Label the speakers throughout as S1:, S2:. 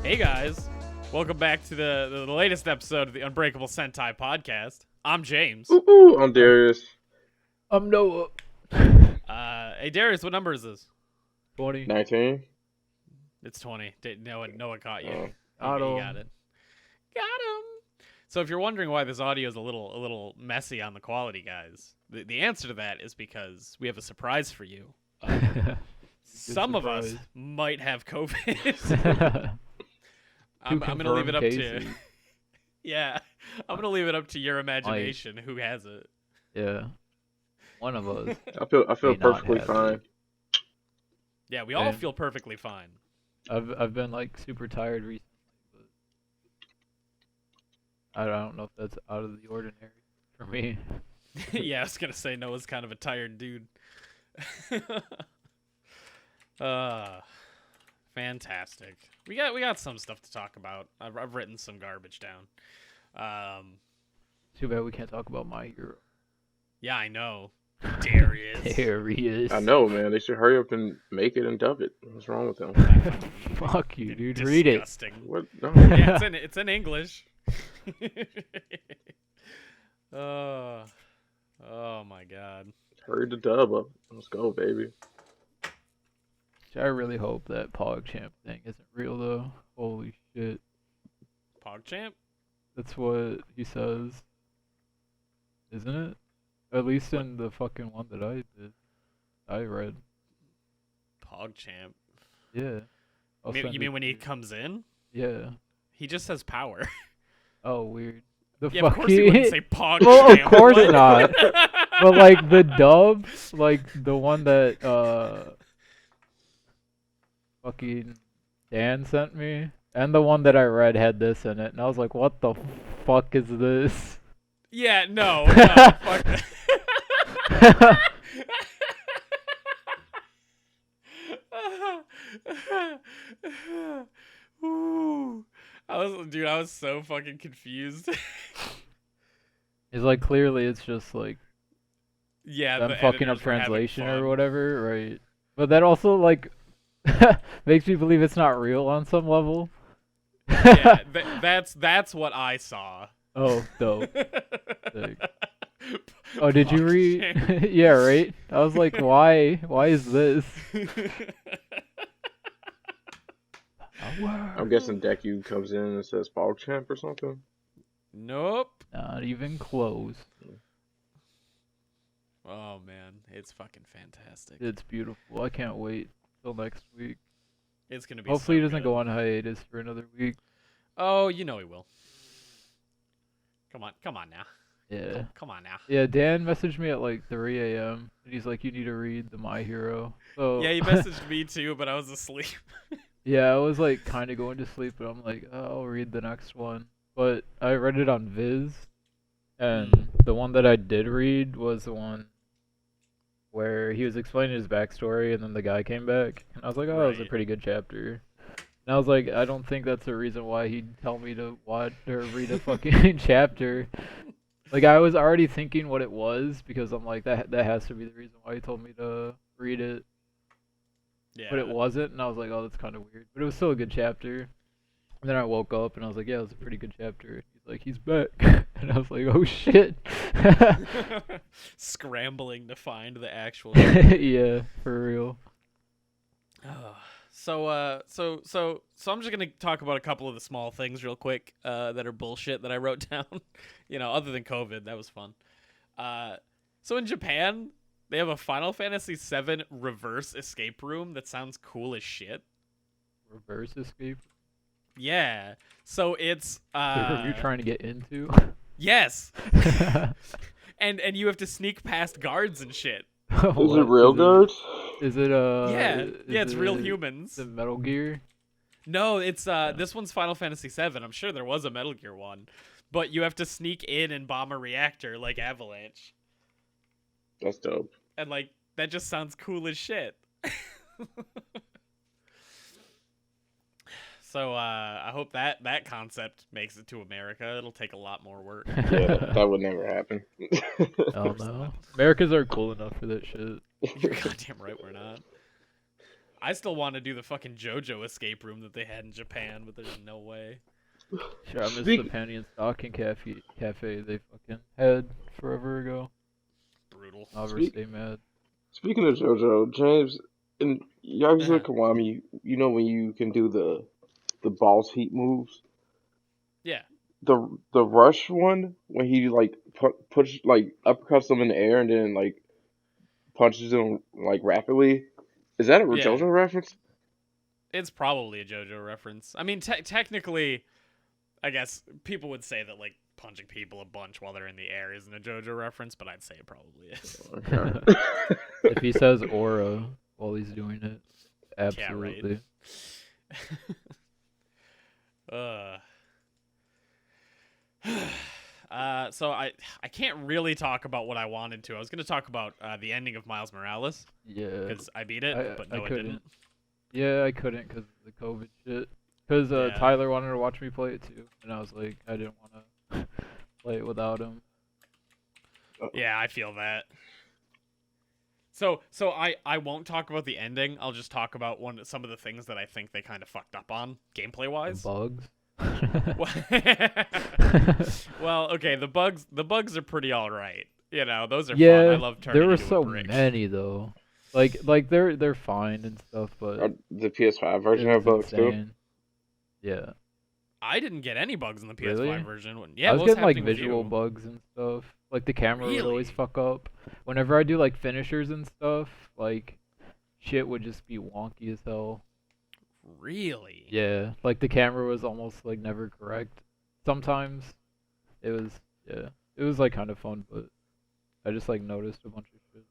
S1: Hey guys, welcome back to the latest episode of the Unbreakable Sentai podcast. I'm James.
S2: Ooh, I'm Darius.
S3: I'm Noah.
S1: Hey Darius, what number is this?
S3: 20.
S2: 19.
S1: It's 20. Noah caught you. He
S3: Got
S1: got it. Got him. So if you're wondering why this audio is a little messy on the quality, guys, the answer to that is because we have a surprise for you. Some of us might have COVID. I'm gonna leave it up to yeah. I'm gonna leave it up to your imagination. Who has it?
S3: Yeah, one of us.
S2: I feel perfectly fine.
S1: Yeah, we all feel perfectly fine.
S3: I've been like super tired recently, but I don't know if that's out of the ordinary for me.
S1: Yeah, I was gonna say Noah's kind of a tired dude. Fantastic. We got some stuff to talk about. I've written some garbage down.
S3: Too bad we can't talk about My Hero.
S1: Yeah, I know. Darius.
S3: Darius.
S2: I know, man. They should hurry up and make it and dub it. What's wrong with them?
S3: Fuck you, dude.
S1: Disgusting.
S3: Read it.
S2: What? No.
S1: Yeah, it's in English. Oh my god.
S2: Hurry the dub up. Let's go, baby.
S3: I really hope that PogChamp thing isn't real though. Holy shit.
S1: PogChamp?
S3: That's what he says. Isn't it? At least in the fucking one that I read.
S1: PogChamp.
S3: Yeah.
S1: You mean when he comes in?
S3: Yeah.
S1: He just says power.
S3: Oh, weird. The
S1: Yeah, of course he wouldn't say PogChamp.
S3: Well, of course not. But like the dub, like the one that fucking Dan sent me, and the one that I read had this in it, and I was like, what the fuck is this?
S1: Yeah, no, fuck that. Ooh. I was so fucking confused.
S3: It's like clearly it's just like
S1: Yeah,
S3: them
S1: the
S3: fucking up
S1: editors were having
S3: translation or
S1: fun.
S3: whatever, right? But that also like makes me believe it's not real on some level.
S1: Yeah, that's what I saw.
S3: Oh, dope. Sick. Oh, did you read? Yeah, right. I was like, why? Why is this?
S2: I'm guessing Deku comes in and says PogChamp or something.
S1: Nope.
S3: Not even close.
S1: Oh man, it's fucking fantastic.
S3: It's beautiful. I can't wait till next week.
S1: It's gonna be.
S3: Hopefully,
S1: so
S3: he doesn't
S1: good.
S3: go on hiatus for another week.
S1: Oh, you know he will. Come on now.
S3: Yeah.
S1: Come on now.
S3: Yeah, Dan messaged me at like 3 a.m. and he's like, "You need to read the My Hero." So
S1: Yeah, he messaged me too, but I was asleep.
S3: yeah, I was like kind of going to sleep, but I'm like, oh, I'll read the next one. But I read it on Viz, and the one that I did read was the one where he was explaining his backstory, and then the guy came back, and I was like, oh, that was a
S1: Right.
S3: pretty good chapter. And I was like, I don't think that's a reason why he'd tell me to watch or read a fucking chapter. Like, I was already thinking what it was, because I'm like, that has to be the reason why he told me to read it.
S1: Yeah.
S3: But it wasn't, and I was like, oh, that's kind of weird. But it was still a good chapter. And then I woke up, and I was like, yeah, it was a pretty good chapter. He's like, he's back. And I was like, oh, shit.
S1: Scrambling to find the actual.
S3: Yeah, for real.
S1: So I'm just gonna talk about a couple of the small things real quick that are bullshit that I wrote down. Other than COVID, that was fun. So in Japan, they have a Final Fantasy VII reverse escape room that sounds cool as shit.
S3: Reverse escape?
S1: Yeah. So it's
S3: Are you trying to get into?
S1: yes. and you have to sneak past guards and shit.
S2: Is it real guards?
S3: Is it
S1: it's real humans.
S3: The Metal Gear?
S1: No, it's this one's Final Fantasy VII. I'm sure there was a Metal Gear one, but you have to sneak in and bomb a reactor like Avalanche.
S2: That's dope.
S1: And like that just sounds cool as shit. So I hope that concept makes it to America. It'll take a lot more work.
S2: Yeah, that would never happen.
S3: Oh no. Americans are cool enough for that shit.
S1: You're goddamn right we're not. I still want to do the fucking JoJo escape room that they had in Japan, but there's no way.
S3: Sure, I miss the Panty and Stocking cafe they fucking had forever ago.
S1: Brutal.
S3: I'll ever stay mad.
S2: Speaking of JoJo, James, in Yakuza Kiwami, you know when you can do the boss heat moves?
S1: Yeah.
S2: The rush one, when he like push like uppercuts them in the air and then like punches them like rapidly. Is that a JoJo reference?
S1: It's probably a JoJo reference. I mean, technically, I guess people would say that like punching people a bunch while they're in the air isn't a JoJo reference, but I'd say it probably is.
S2: Okay.
S3: If he says aura while he's doing it, absolutely.
S1: Yeah, right. So I can't really talk about what I wanted to. I was going to talk about the ending of Miles Morales.
S3: Yeah.
S1: Because I beat it, but no, I didn't.
S3: Yeah, I couldn't because of the COVID shit. Because Tyler wanted to watch me play it too, and I was like, I didn't want to play it without him.
S1: Yeah, I feel that. So I won't talk about the ending. I'll just talk about some of the things that I think they kind of fucked up on gameplay wise.
S3: Bugs.
S1: Well, okay, the bugs are pretty all right. You know, those are fun. I love turning
S3: there were
S1: into
S3: so
S1: a brick.
S3: many though. Like they're fine and stuff, but
S2: the PS5 version have bugs too.
S3: Yeah.
S1: I didn't get any bugs in the PS5
S3: Really?
S1: version. Yeah,
S3: I was getting like visual bugs and stuff. Like the camera would always fuck up. Whenever I do like finishers and stuff, like shit would just be wonky as hell.
S1: Really?
S3: Yeah, like the camera was almost like never correct. Sometimes it was like kind of fun, but I just like noticed a bunch of shit.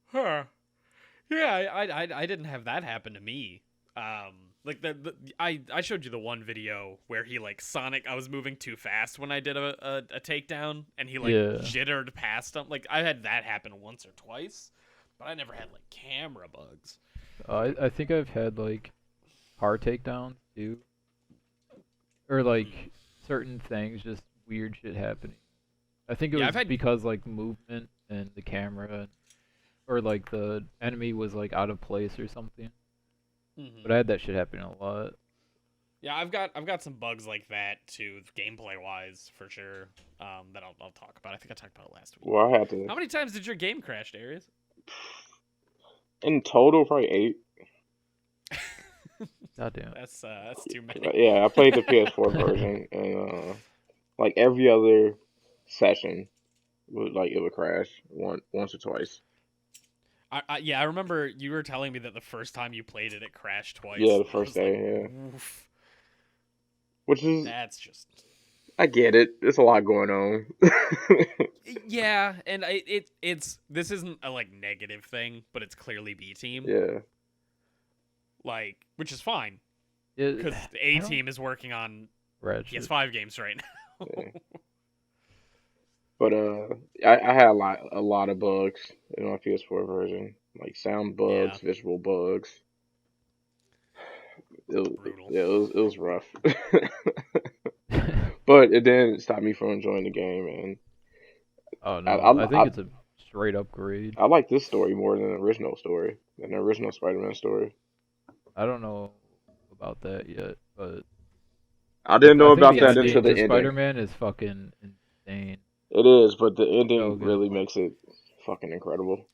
S1: Huh. Yeah, I didn't have that happen to me. Like I showed you the one video where he like Sonic. I was moving too fast when I did a takedown, and he like jittered past him. Like I had that happen once or twice, but I never had like camera bugs.
S3: I think I've had like car takedowns too, or like certain things, just weird shit happening. I think it was because like movement and the camera, or like the enemy was like out of place or something. But I had that shit happening a lot.
S1: Yeah, I've got some bugs like that too, gameplay wise for sure. That I'll talk about. I think I talked about it last week.
S2: Well, I had to.
S1: How many times did your game crash, Darius?
S2: In total, probably 8.
S3: Goddamn.
S1: That's too many.
S2: Yeah, I played the PS4 version, and like every other session, it would crash once or twice.
S1: I remember you were telling me that the first time you played it, it crashed twice.
S2: Yeah, the first day, yeah.
S1: Oof.
S2: Which is...
S1: That's just...
S2: I get it. There's a lot going on.
S1: Yeah, and it's... This isn't a, like, negative thing, but it's clearly B-Team.
S2: Yeah.
S1: Like, which is fine. Because the A-Team is working on PS5 games right now.
S2: Yeah. But I had a lot of bugs in my PS4 version, like sound bugs, visual bugs. It was rough. But it didn't stop me from enjoying the game, and
S3: oh no, I think it's a straight upgrade.
S2: I like this story more than the original Spider-Man story.
S3: I don't know about that yet, but
S2: I didn't know about that until the ending.
S3: Spider-Man is fucking insane.
S2: It is, but the ending really makes it fucking incredible.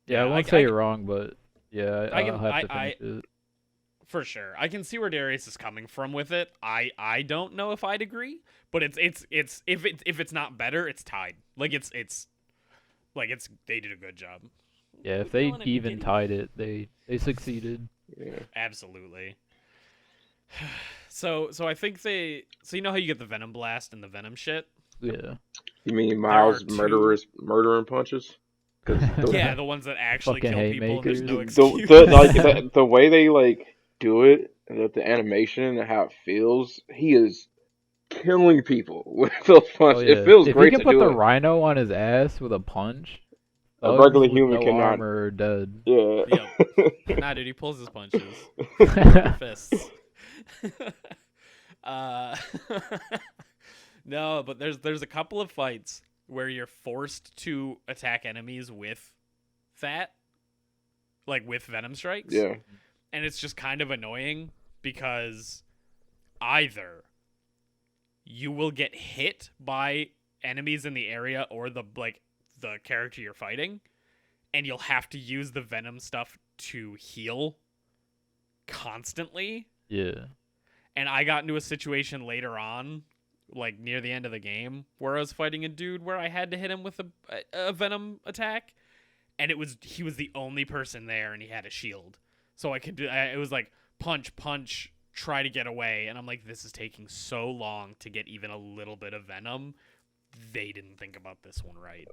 S3: Yeah, I won't say you're wrong, but yeah, I'll have to finish it.
S1: For sure. I can see where Darius is coming from with it. I don't know if I'd agree, but it's if it's not better, it's tied. Like it's they did a good job.
S3: Yeah, if they even tied it, they succeeded.
S2: Yeah.
S1: Absolutely. So I think you know how you get the Venom Blast and the Venom shit?
S3: Yeah.
S2: You mean Miles murdering punches?
S1: Yeah, the ones that actually kill people and there's no excuse.
S2: The way they like do it, the animation and how it feels, he is killing people with those punches. It feels great to do.
S3: If he can put the rhino on his ass with a punch,
S2: a regular human cannot.
S3: Armor dead.
S2: Yeah.
S1: Yep. Nah, dude, he pulls his punches. Fists. No, but there's a couple of fights where you're forced to attack enemies with that. like with Venom Strikes.
S2: Yeah.
S1: And it's just kind of annoying because either you will get hit by enemies in the area or the character you're fighting, and you'll have to use the Venom stuff to heal constantly.
S3: Yeah.
S1: And I got into a situation later on, like near the end of the game, where I was fighting a dude where I had to hit him with a Venom attack, and he was the only person there, and he had a shield, so I could do. It was like punch, punch, try to get away, and I'm like, this is taking so long to get even a little bit of Venom. They didn't think about this one right.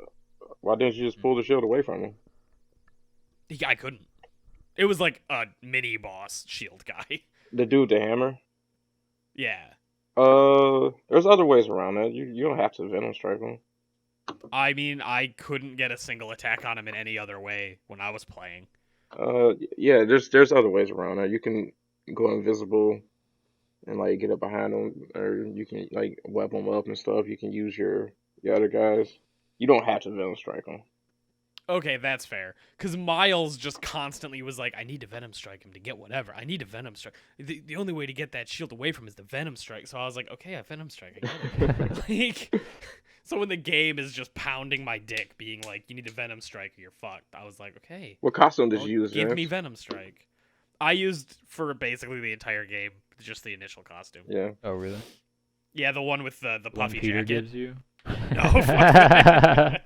S2: Why didn't you just pull the shield away from him?
S1: Yeah, I couldn't. It was like a mini boss shield guy.
S2: The dude with the hammer?
S1: Yeah.
S2: There's other ways around that. You don't have to Venom Strike him.
S1: I mean, I couldn't get a single attack on him in any other way when I was playing.
S2: Yeah, there's other ways around that. You can go invisible and like get up behind them, or you can like web them up and stuff. You can use your other guys. You don't have to Venom Strike them.
S1: Okay, that's fair. Because Miles just constantly was like, I need to Venom Strike him to get whatever. I need to Venom Strike. The only way to get that shield away from him is the Venom Strike. So I was like, okay, I Venom Strike. I get it. Like, so when the game is just pounding my dick, being like, you need to Venom Strike or you're fucked, I was like, okay.
S2: What costume did you use?
S1: Give
S2: James?
S1: me Venom Strike. I used for basically the entire game just the initial costume.
S2: Yeah.
S3: Oh, really?
S1: Yeah, the one with the puffy
S3: Peter
S1: jacket.
S3: gives you?
S1: No, fuck that.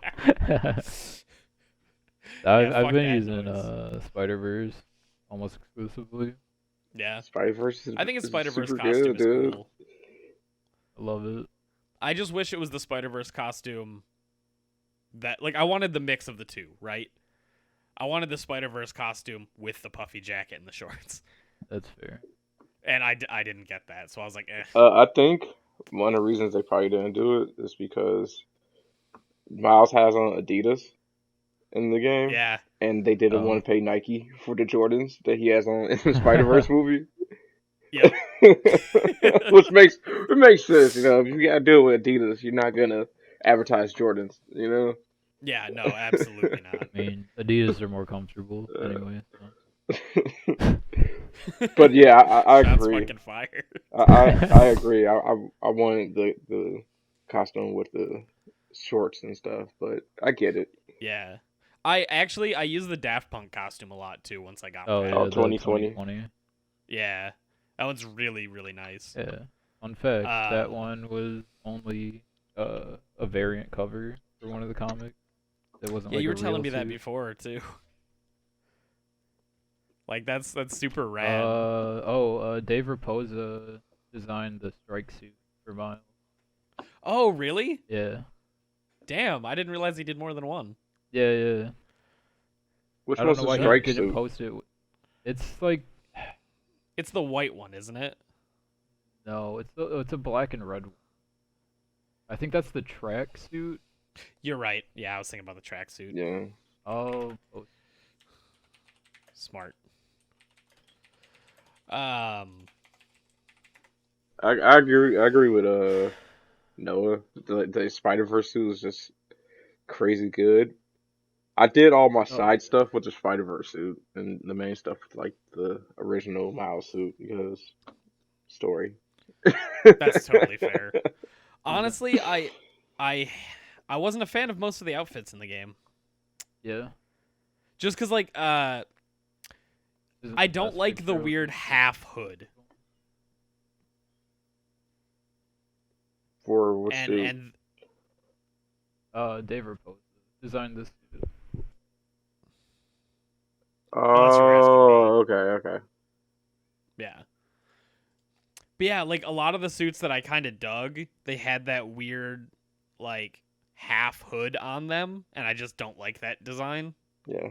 S3: I've
S1: fuck
S3: been
S1: that
S3: using
S1: noise.
S3: Spider-Verse almost exclusively.
S1: Yeah.
S2: Spider-Verse
S1: I think his Spider-Verse
S2: super
S1: costume
S2: good,
S1: is
S2: dude.
S1: cool.
S3: I love it.
S1: I just wish it was the Spider-Verse costume that, like, I wanted the mix of the two, right? I wanted the Spider-Verse costume with the puffy jacket and the shorts.
S3: That's fair.
S1: And I didn't get that, so I was like, eh.
S2: I think one of the reasons they probably didn't do it is because Miles has on Adidas in the game.
S1: Yeah.
S2: And they didn't
S3: Oh.
S2: want to pay Nike for the Jordans that he has on in the Spider-Verse movie.
S1: Yep.
S2: Which makes sense, you know. If you gotta deal with Adidas, you're not gonna advertise Jordans, you know.
S1: Yeah, no, absolutely not.
S3: I mean, Adidas are more comfortable anyway. So.
S2: But yeah, I
S1: Shots
S2: agree.
S1: fucking fired.
S2: I agree. I wanted the costume with the shorts and stuff, but I get it.
S1: Yeah. I use the Daft Punk costume a lot too once I got
S3: Oh,
S1: back.
S3: yeah,
S2: Oh,
S3: the
S2: 2020.
S3: 2020.
S1: Yeah. That one's really, really nice.
S3: Yeah. Fun fact, that one was only a variant cover for one of the comics. It wasn't
S1: Yeah,
S3: like
S1: you
S3: a
S1: were telling
S3: real
S1: me that
S3: suit.
S1: before too. Like that's super rad.
S3: Dave Raposa designed the strike suit for Miles.
S1: Oh, really?
S3: Yeah.
S1: Damn, I didn't realize he did more than one.
S3: Yeah.
S2: Which
S3: I don't
S2: one's
S3: know
S2: the
S3: why he
S2: strike
S3: didn't
S2: suit?
S3: post it. It's like
S1: It's the white one, isn't it?
S3: no, it's a black and red one. I think that's the track suit.
S1: You're right. Yeah, I was thinking about the tracksuit.
S2: Yeah.
S3: Oh,
S1: Smart.
S2: I agree with Noah. The Spider-Verse suit is just crazy good. I did all my side stuff with the Spider-Verse suit and the main stuff with like the original Miles suit because story.
S1: That's totally fair. Honestly, I wasn't a fan of most of the outfits in the game.
S3: yeah.
S1: Just cuz like
S3: Isn't
S1: I
S3: the
S1: don't
S3: best
S1: like the
S3: picture of
S1: weird
S3: it.
S1: half hood.
S2: For what suit?
S1: And
S3: Dave Raposa designed this suit.
S1: Unless you're asking
S2: Oh, okay.
S1: yeah. But yeah, like a lot of the suits that I kind of dug, they had that weird like half hood on them, and I just don't like that design.
S2: Yeah.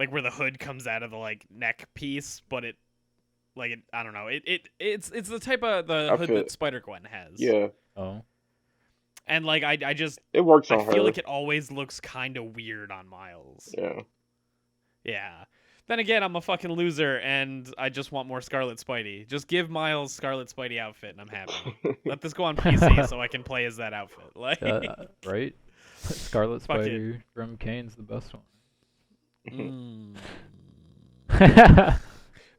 S1: Like where the hood comes out of the like neck piece, but it like it, I don't know. It's the type of the hood
S2: Outfit.
S1: that Spider-Gwen has.
S2: Yeah.
S3: Oh.
S1: And like I just
S2: It works
S1: I
S2: on her.
S1: feel like it always looks kind of weird on Miles.
S2: Yeah.
S1: Yeah. Then again, I'm a fucking loser, and I just want more Scarlet Spidey. Just give Miles Scarlet Spidey outfit, and I'm happy. Let this go on PC so I can play as that outfit. Like,
S3: Right? Scarlet
S1: Fuck it.
S3: Spider from Kane's the best one.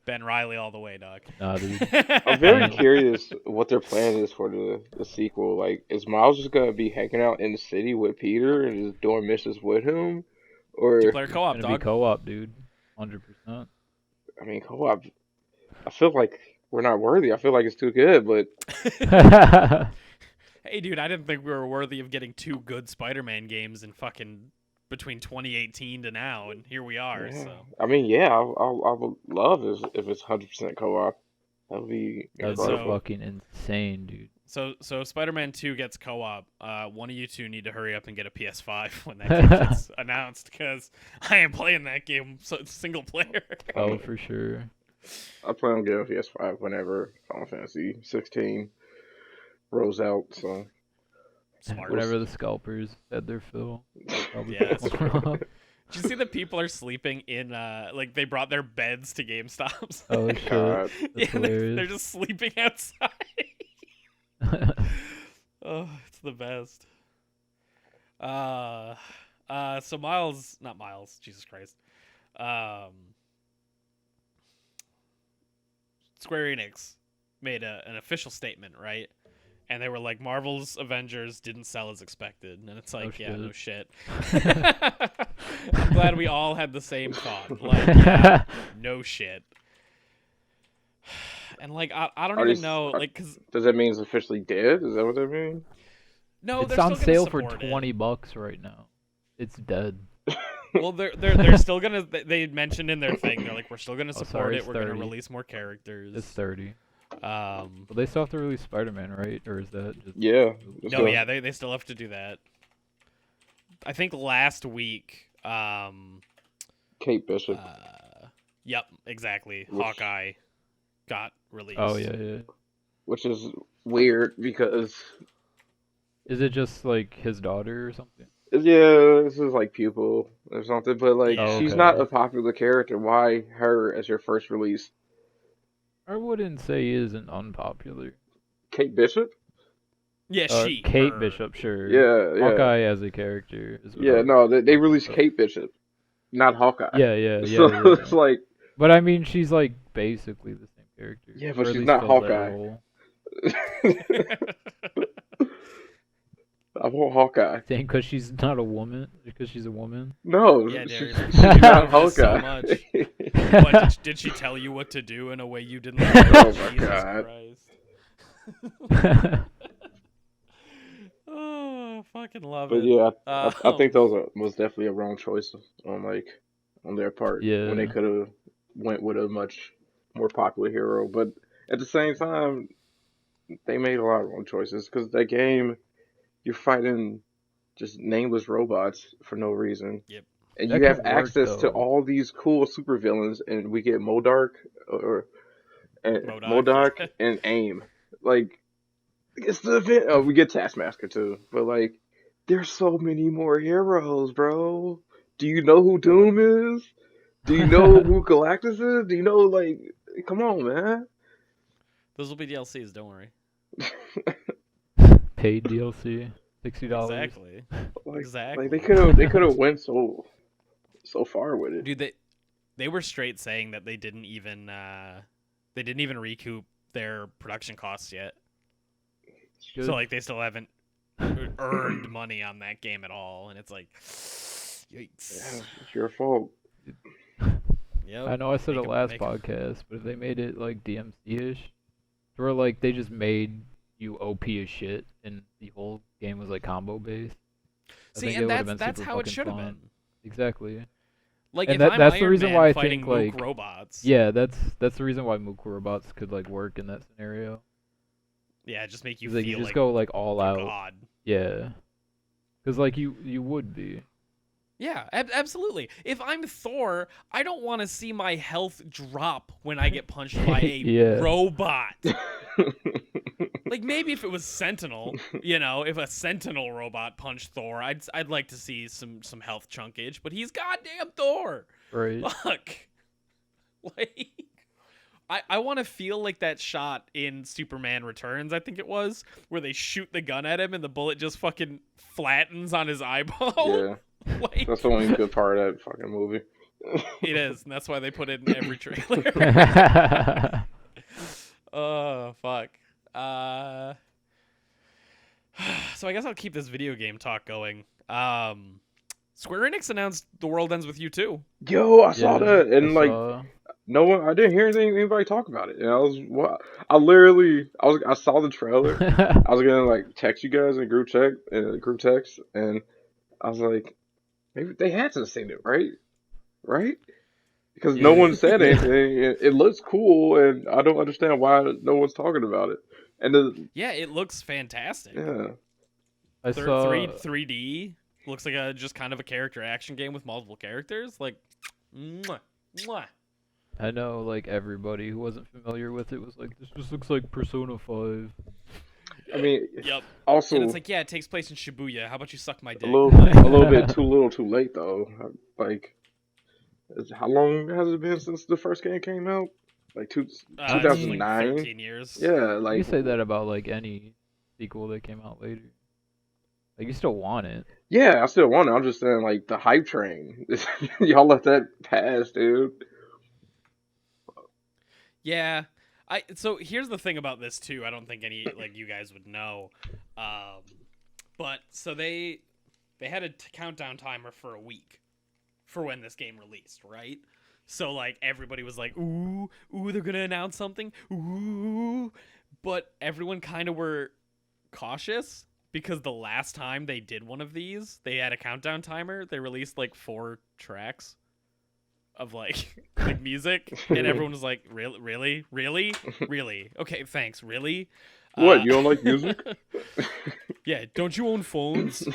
S1: Ben Riley all the way, dog.
S3: Nah, dude.
S2: I'm very
S3: Right.
S2: curious what their plan is for the sequel. Like, is Miles just gonna be hanging out in the city with Peter and just doing missions with him, or
S1: Two-player co-op,
S3: Gonna be
S1: dog.
S3: co-op, dude. 100%.
S2: I mean, co-op? I feel like we're not worthy. I feel like it's too good, but
S1: Hey, dude, I didn't think we were worthy of getting 2 good Spider-Man games in fucking between 2018 to now, and here we are.
S2: yeah.
S1: So
S2: I mean, yeah, I would love if it's 100% co-op. That would be
S3: That'd be
S2: incredible.
S3: fucking insane, dude.
S1: So if Spider-Man 2 gets co-op, one of you two need to hurry up and get a PS5 when that game gets announced, because I am playing that game single player.
S3: Oh, for sure.
S2: I plan on getting a PS5 whenever Final Fantasy 16 rolls out. So
S1: Smart.
S3: Whenever the scalpers had their fill. Probably
S1: Yeah,
S3: pick
S1: that's
S3: one up.
S1: Did you see that people are sleeping in like they brought their beds to GameStops?
S3: Oh shit.
S2: God,
S1: Yeah,
S3: That's
S1: they're
S3: hilarious.
S1: just sleeping outside. Oh, it's the best. So not Miles, Jesus Christ. Square Enix made an official statement, right? And they were like, Marvel's Avengers didn't sell as expected. And it's like, yeah, no shit. I'm glad we all had the same thought. Like, yeah, no shit. And like, I don't
S2: Are
S1: even
S2: these-
S1: know,
S2: are-
S1: like, cause
S2: does that mean it's officially dead? Is that what that means?
S1: no,
S3: It's
S1: they're
S3: on
S1: still gonna
S3: sale for
S1: support it.
S3: $20 right now. It's dead.
S1: Well, they're still gonna. They mentioned in their thing, they're like, we're still gonna support
S3: sorry,
S1: it.
S3: it's
S1: We're gonna
S3: 30.
S1: release more characters.
S3: It's 30.
S1: Well,
S3: Well, they still have to release Spider-Man, right? Or is that just...
S2: Yeah.
S1: no, yeah, they still have to do that. I think last week,
S2: Kate Bishop.
S1: yep, exactly.
S2: Which-
S1: Hawkeye got released.
S3: Oh, yeah.
S2: Which is weird because
S3: Is it just like his daughter or something?
S2: yeah, this is like pupil or something, but like
S1: Oh,
S2: she's
S3: okay.
S2: not a popular character. Why her as your first release?
S3: I wouldn't say he isn't unpopular.
S2: Kate Bishop?
S1: Yeah, she.
S3: Kate
S1: her.
S3: Bishop, sure.
S2: Yeah, yeah.
S3: Hawkeye as a character. Is what
S2: Yeah,
S3: I-
S2: no, they released Kate Bishop, not Hawkeye.
S3: Yeah.
S2: So it's like,
S3: But I mean, she's like basically the same character.
S2: Yeah,
S3: or
S2: but
S3: at
S2: she's
S3: least
S2: not
S3: fills that
S2: Hawkeye.
S3: role.
S2: I want Hawkeye.
S3: Saying because she's not a woman, because she's a woman.
S2: No,
S1: Yeah,
S2: she's
S1: Darius,
S2: not
S1: you love this so
S2: Hawkeye.
S1: much. What, did she tell you what to do in a way you didn't like?
S2: Oh my
S1: Jesus
S2: God.
S1: Christ. Oh, fucking love
S2: But
S1: it.
S2: yeah, I think
S1: Um,
S2: those are most definitely a wrong choice on their part.
S3: Yeah.
S2: When they could have went with a much more popular hero, but at the same time, they made a lot of wrong choices because that game, you're fighting just nameless robots for no reason.
S1: Yep.
S2: And
S3: That
S2: you have
S3: could work,
S2: access to
S3: though.
S2: all these cool supervillains, and we get MODOK
S1: MODOK.
S2: and AIM. Like, it's the event. Oh, we get Taskmaster too, but like, there's so many more heroes, bro. Do you know who Doom is? Do you know who Galactus is? Do you know, like, come on, man.
S1: Those will be DLCs, don't worry.
S3: Paid DLC, $60.
S1: Exactly.
S2: Like,
S1: Exactly.
S2: like they could have went so far with it.
S1: Dude, they were straight saying that they didn't even recoup their production costs yet.
S3: Good.
S1: So like they still haven't earned money on that game at all, and it's like, yikes.
S2: Yeah, it's your fault.
S1: Yep.
S3: I know I said
S1: Make
S3: it
S1: 'em-
S3: last
S1: make 'em-
S3: podcast, but if they made it like DMC-ish, where like they just made you OP as shit, and the whole game was like combo based. I
S1: See,
S3: think
S1: and
S3: it would've
S1: that's
S3: been
S1: how it
S3: super
S1: should have
S3: fucking
S1: been.
S3: fun. Exactly.
S1: Like
S3: And
S1: if
S3: that's
S1: I'm
S3: the
S1: Iron
S3: reason
S1: Man
S3: why I
S1: fighting
S3: think,
S1: Mook
S3: like-
S1: robots.
S3: Yeah, that's the reason why Mooku robots could like work in that scenario.
S1: Yeah, just make you
S3: Because like
S1: feel
S3: you just
S1: like
S3: go like all out.
S1: God.
S3: Yeah. Because like you would be.
S1: Yeah, absolutely. If I'm Thor, I don't want to see my health drop when I get punched by a
S3: Yeah.
S1: robot. Like maybe if it was Sentinel, if a Sentinel robot punched Thor, I'd like to see some health chunkage, but he's goddamn Thor.
S3: Right.
S1: Fuck. Like I want to feel like that shot in Superman Returns, I think it was, where they shoot the gun at him and the bullet just fucking flattens on his eyeball.
S2: Yeah,
S1: Like,
S2: that's the only good part of that fucking movie.
S1: It is, and that's why they put it in every trailer. Oh fuck. So I guess I'll keep this video game talk going. Square Enix announced The World Ends With You 2.
S2: Yo, I saw that, and
S3: I
S2: like
S3: saw...
S2: no one, I didn't hear anybody talk about it. And I saw the trailer. I was gonna like text you guys in group text, and I was like, maybe they had to have seen it, right? Right? Because no one said anything. It looks cool, and I don't understand why no one's talking about it. And
S1: Yeah, it looks fantastic.
S2: yeah,
S3: I saw...
S1: 3D looks like a just kind of a character action game with multiple characters. Like, mwah, mwah.
S3: I know, like, everybody who wasn't familiar with it was like, this just looks like Persona 5.
S2: I mean,
S1: Yep.
S2: also
S1: And it's like, yeah, it takes place in Shibuya. How about you suck my dick?
S2: a little bit too little, too late though. Like, how long has it been since the first game came out? Like 2009.
S1: Like 13 years.
S2: Yeah, like
S3: You say that about, like, any sequel that came out later. Like, you still want it.
S2: yeah, I still want it. I'm just saying, like the hype train. Y'all let that pass, dude.
S1: Yeah. So here's the thing about this too. I don't think any like you guys would know. But so they had a countdown timer for a week for when this game released, right? So like everybody was like, "Ooh, they're going to announce something." Ooh. But everyone kind of were cautious because the last time they did one of these, they had a countdown timer. They released like 4 tracks of like music, and everyone was like, really, okay, thanks, really.
S2: What, you don't like music?
S1: Yeah, don't you own phones?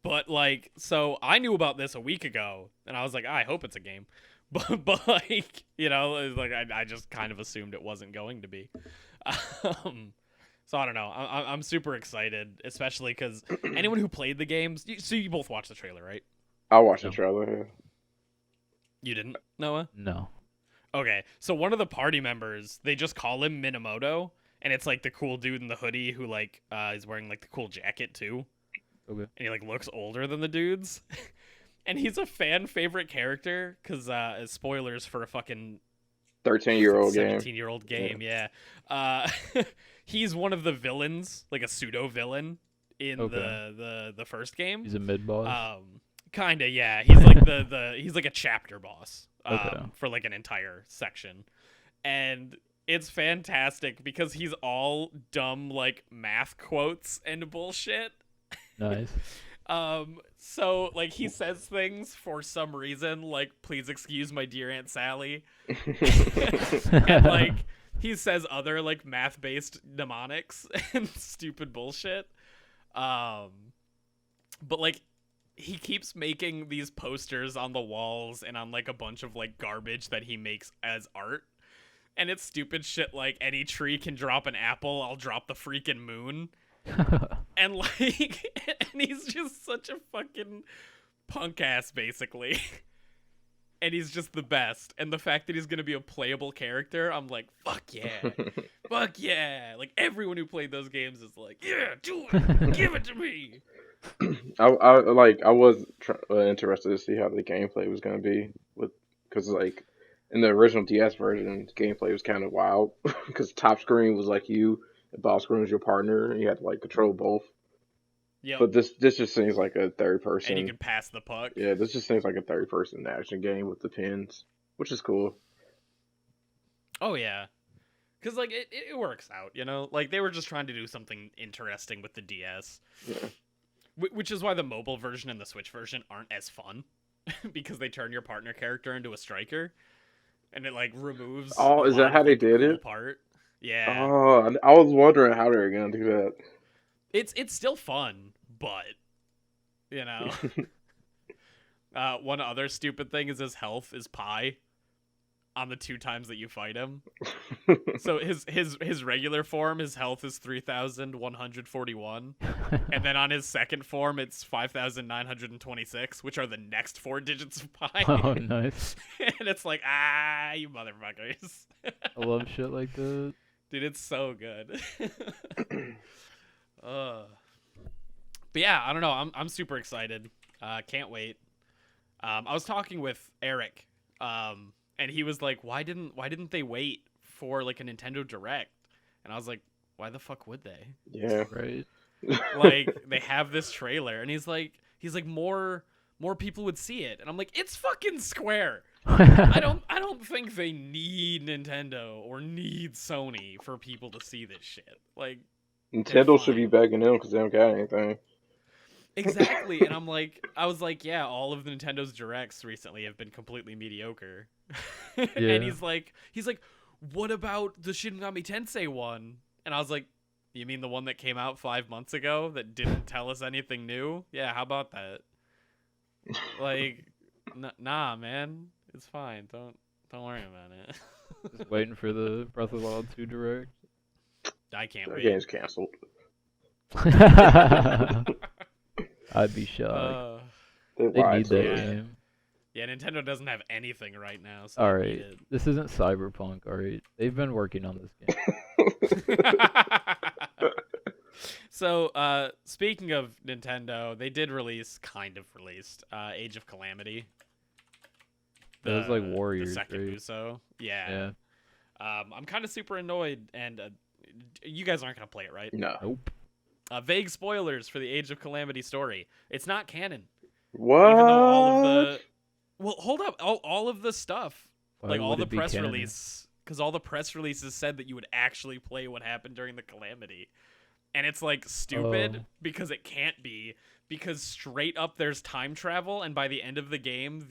S1: But like, so I knew about this a week ago, and I was like, I hope it's a game, but like, you know, it was like I just kind of assumed it wasn't going to be. So I don't know. I'm super excited, especially because anyone who played the games. So you both watched the trailer, right?
S2: I watched the trailer. Yeah.
S1: You didn't, Noah?
S3: No.
S1: Okay, so one of the party members, they just call him Minamoto, and it's like the cool dude in the hoodie who like is wearing like the cool jacket too.
S3: Okay.
S1: And he like looks older than the dudes, and he's a fan favorite character because spoilers for a fucking
S2: 13-year-old game.
S1: 17-year-old game, yeah. He's one of the villains, like a pseudo villain in the first game.
S3: He's a mid boss.
S1: Kinda, yeah. He's like he's like a chapter boss. For like an entire section. And it's fantastic because he's all dumb like math quotes and bullshit.
S3: Nice.
S1: So like he says things for some reason, like, please excuse my dear Aunt Sally. And like he says other like math-based mnemonics and stupid bullshit. But like he keeps making these posters on the walls and on like a bunch of like garbage that he makes as art. And it's stupid shit like, any tree can drop an apple, I'll drop the freaking moon. And like, and he's just such a fucking punk ass basically. And he's just the best. And the fact that he's going to be a playable character, I'm like, fuck yeah. Fuck yeah. Like, everyone who played those games is like, yeah, do it. Give it to me.
S2: I was interested to see how the gameplay was going to be because like in the original DS version, the gameplay was kind of wild because top screen was like you, and bottom screen was your partner, and you had to like control both.
S1: Yeah.
S2: But this just seems like a third person.
S1: And you can pass the puck.
S2: Yeah, this just seems like a third person action game with the pins, which is cool.
S1: Oh yeah. Because like it works out, you know? Like they were just trying to do something interesting with the DS.
S2: Yeah.
S1: Which is why the mobile version and the Switch version aren't as fun. Because they turn your partner character into a striker. And it like removes
S2: Oh, is that how they did
S1: cool
S2: it?
S1: part. Yeah.
S2: Oh, I was wondering how they were gonna do that.
S1: It's still fun, but you know. One other stupid thing is his health is pi on the 2 times that you fight him. So his regular form, his health is 3,141. And then on his second form, it's 5,926, which are the next 4 digits of pi.
S3: Oh, nice.
S1: And it's like, you motherfuckers.
S3: I love shit like that.
S1: Dude, it's so good. But yeah, I don't know. I'm super excited. Can't wait. I was talking with Eric, and he was like, "Why didn't they wait for like a Nintendo Direct?" And I was like, "Why the fuck would they?"
S2: Yeah.
S3: Right.
S1: Like they have this trailer, and he's like more people would see it, and I'm like, it's fucking Square. I don't think they need Nintendo or need Sony for people to see this shit. Like
S2: Nintendo should be backing them because they don't got anything.
S1: exactly, and I was like, yeah, all of Nintendo's directs recently have been completely mediocre.
S3: Yeah.
S1: And he's like, what about the Shin Megami Tensei one? And I was like, you mean the one that came out 5 months ago that didn't tell us anything new? Yeah, how about that? Like, nah, man, it's fine. Don't worry about it.
S3: Just waiting for the Breath of the Wild 2 Direct.
S1: I can't
S2: That
S1: wait.
S2: game's canceled.
S3: I'd be shocked.
S2: They
S3: They
S2: lied
S3: need
S2: to
S3: that
S2: us.
S3: game.
S1: Yeah, Nintendo doesn't have anything right now. So
S3: All
S1: they need
S3: right, this isn't Cyberpunk. All right, they've been working on this game.
S1: it. So, speaking of Nintendo, they did kind of released, Age of Calamity.
S3: It was like Warriors,
S1: the second
S3: right?
S1: Uso. Yeah. I'm kind of super annoyed, and you guys aren't gonna play it, right?
S2: No.
S3: Nope.
S1: Vague spoilers for the Age of Calamity story. It's not canon.
S2: What?
S1: Even though all of the hold up, all of the stuff,
S3: Why
S1: like all
S3: would
S1: the
S3: it be
S1: press
S3: canon?
S1: release, because all the press releases said that you would actually play what happened during the Calamity, and it's like stupid
S3: Oh.
S1: because it can't be, because straight up there's time travel, and by the end of the game,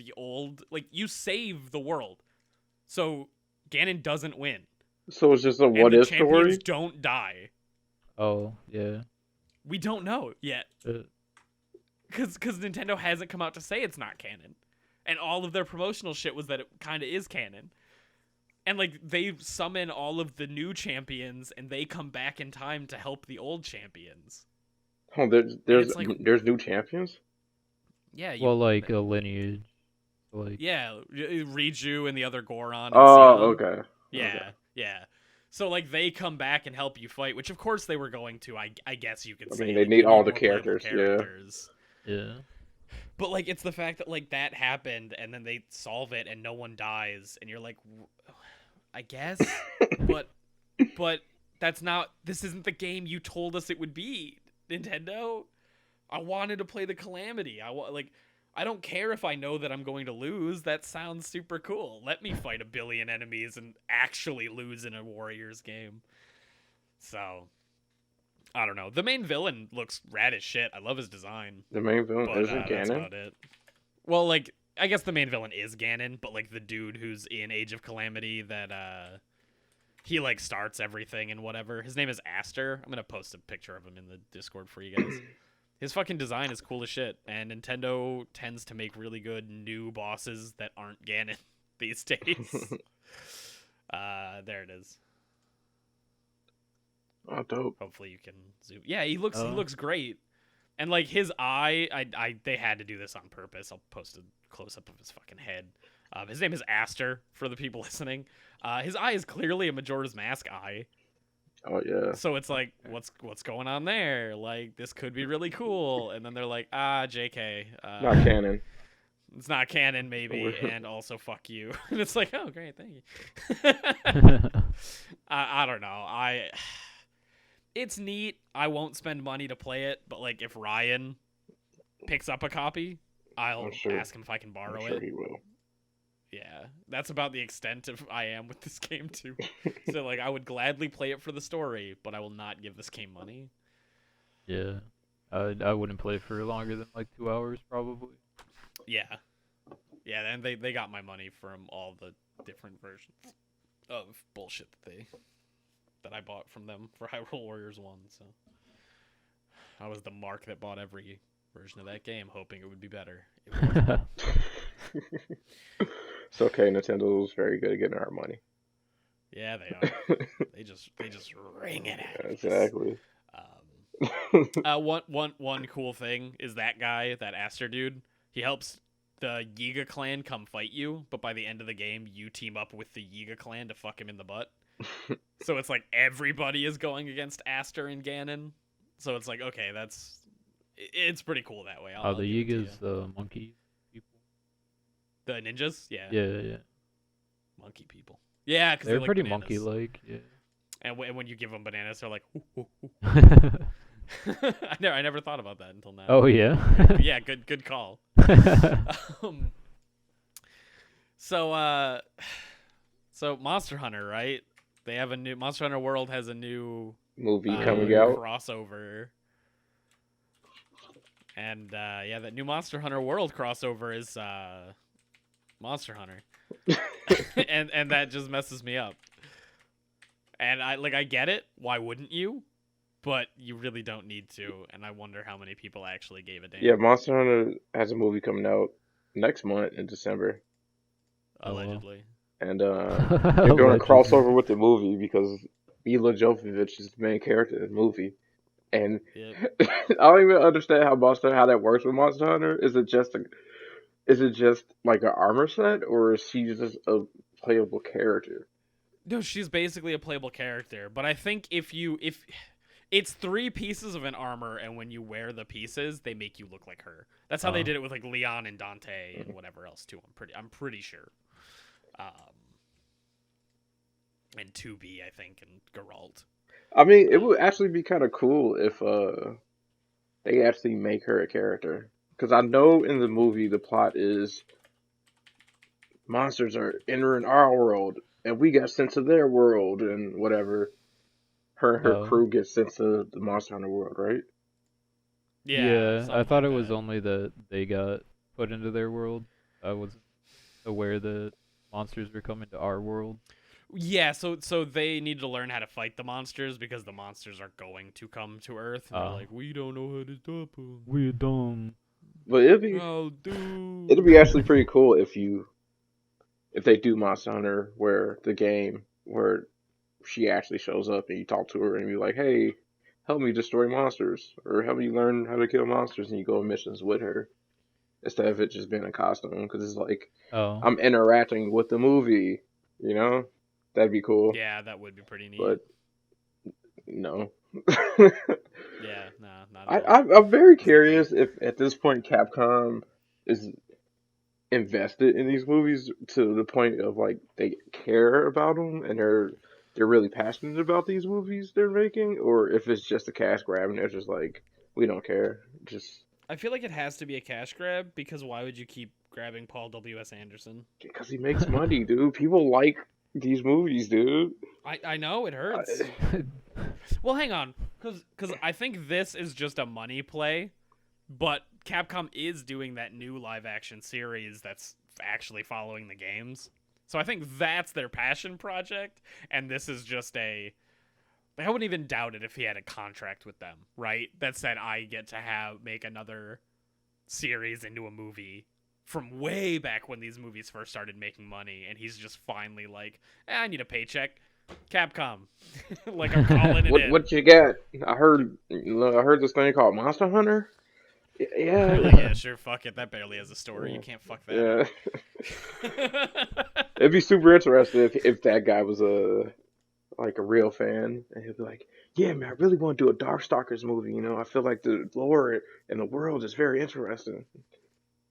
S1: you save the world, so Ganon doesn't win,
S2: So it's just a
S1: and
S2: what
S1: the
S2: if
S1: champions
S2: story?
S1: don't die.
S3: Oh yeah.
S1: We don't know yet. Because Nintendo hasn't come out to say it's not canon. And all of their promotional shit was that it kind of is canon. And, like, they summon all of the new champions, and they come back in time to help the old champions.
S2: Oh,
S1: it's like-
S2: there's new champions?
S1: Yeah,
S3: Well, like a lineage. Like
S1: yeah, Riju and the other Goron. And
S2: Oh,
S1: Sion.
S2: okay.
S1: Yeah, yeah. So, like, they come back and help you fight, which, of course, they were going to. I guess you could
S2: I
S1: say.
S2: mean, they
S1: like,
S2: need
S1: you
S2: all the
S1: more playable
S2: characters, yeah.
S1: characters.
S3: yeah.
S1: But, like, it's the fact that, like, that happened, and then they solve it, and no one dies, and you're like, I guess? but that's not... This isn't the game you told us it would be, Nintendo. I wanted to play the Calamity. I don't care if I know that I'm going to lose. That sounds super cool. Let me fight a billion enemies and actually lose in a Warriors game. So... I don't know. The main villain looks rad as shit. I love his design.
S2: The main villain
S1: But
S2: isn't
S1: that's
S2: Ganon?
S1: about it. Well, like, I guess the main villain is Ganon, but like the dude who's in Age of Calamity that he like starts everything and whatever. His name is Aster. I'm gonna post a picture of him in the Discord for you guys. His fucking design is cool as shit, and Nintendo tends to make really good new bosses that aren't Ganon these days. There it is.
S2: Oh, dope.
S1: Hopefully you can zoom. Yeah, he looks great. And like his eye, they had to do this on purpose. I'll post a close up of his fucking head. His name is Aster for the people listening. His eye is clearly a Majora's Mask eye.
S2: Oh, yeah.
S1: So it's like, what's going on there? Like, this could be really cool. And then they're like, JK.
S2: Not canon.
S1: It's not canon, maybe, and also fuck you. And it's like, oh, great, thank you. I don't know. It's neat. I won't spend money to play it, but like if Ryan picks up a copy, I'll ask him if I can borrow
S2: I'm sure
S1: it.
S2: he will.
S1: Yeah, that's about the extent of I am with this game too. So like, I would gladly play it for the story, but I will not give this game money.
S3: Yeah. I wouldn't play for longer than like 2 hours probably.
S1: Yeah, and they got my money from all the different versions of bullshit that I bought from them for Hyrule Warriors 1. So I was the mark that bought every version of that game, hoping it would be better. It wasn't.
S2: It's okay. Nintendo's very good at getting our money.
S1: Yeah, they are. They just ring it at us.
S2: Exactly.
S1: One cool thing is that guy, that Aster dude, he helps the Yiga clan come fight you, but by the end of the game, you team up with the Yiga clan to fuck him in the butt. So it's like everybody is going against Aster and Ganon. So it's like, okay, it's pretty cool that way.
S3: Oh,
S1: I'll
S3: the
S1: give it to
S3: Yigas,
S1: you.
S3: monkey people.
S1: The ninjas, yeah,
S3: Yeah.
S1: monkey people. Yeah, because they
S3: They're
S1: like
S3: pretty
S1: bananas.
S3: monkey-like. Yeah.
S1: And when you give them bananas, they're like, "Ooh, ooh, ooh." I never thought about that until now.
S3: Oh yeah.
S1: Yeah, good call. Um, so Monster Hunter, right? They have a new Monster Hunter World has a new
S2: Movie coming out.
S1: crossover. And yeah, that new Monster Hunter World crossover is Monster Hunter. and that just messes me up. And I get it. Why wouldn't you? But you really don't need to, and I wonder how many people actually gave a damn.
S2: Yeah, Monster Hunter has a movie coming out next month in December.
S1: Allegedly.
S2: And they're doing a crossover with the movie because Mila Jovovich is the main character in the movie. And
S1: Yep.
S2: I don't even understand how that works with Monster Hunter. Is it just like an armor set, or is she just a playable character?
S1: No, she's basically a playable character, but I think if it's 3 pieces of an armor, and when you wear the pieces, they make you look like her. That's how they did it with like Leon and Dante and whatever else too. I'm pretty sure. And 2B, I think, and Geralt.
S2: I mean, it would actually be kind of cool if they actually make her a character. Because I know in the movie the plot is monsters are entering our world, and we got sent to their world, and whatever. Her and her crew get sent to the Monster Hunter world, right?
S3: Yeah, I thought
S1: like
S3: it was
S1: that.
S3: only that they got put into their world. I wasn't aware that monsters were coming to our world.
S1: Yeah, so they need to learn how to fight the monsters because the monsters are going to come to Earth. And they're like, we don't know how to stop them.
S3: We're dumb.
S2: But it'd be actually pretty cool if they do Monster Hunter where she actually shows up and you talk to her and you're like, hey, help me destroy monsters, or help me learn how to kill monsters, and you go on missions with her instead of it just being a costume, because it's like I'm interacting with the movie, you know? That'd be cool.
S1: Yeah, that would be pretty neat.
S2: But no.
S1: Yeah, no, not at all.
S2: I'm very curious if at this point Capcom is invested in these movies to the point of like they care about them and they're really passionate about these movies they're making, or if it's just a cash grab and they're just like, we don't care. Just
S1: I feel like it has to be a cash grab, because why would you keep grabbing Paul W.S. Anderson?
S2: Because he makes money, dude. People like these movies, dude.
S1: I know, it hurts. Well, hang on, because I think this is just a money play, but Capcom is doing that new live-action series that's actually following the games. So I think that's their passion project, and this is just I wouldn't even doubt it if he had a contract with them, right? That said, I get to make another series into a movie from way back when these movies first started making money, and he's just finally like, I need a paycheck. Capcom. Like, I'm calling it in.
S2: What you got? I heard this thing called Monster Hunter. Yeah.
S1: Really? Yeah, sure, fuck it. That barely has a story. You can't fuck that.
S2: Yeah. It'd be super interesting if that guy was a real fan, and he'd be like, yeah, man, I really want to do a Darkstalkers movie, you know? I feel like the lore and the world is very interesting.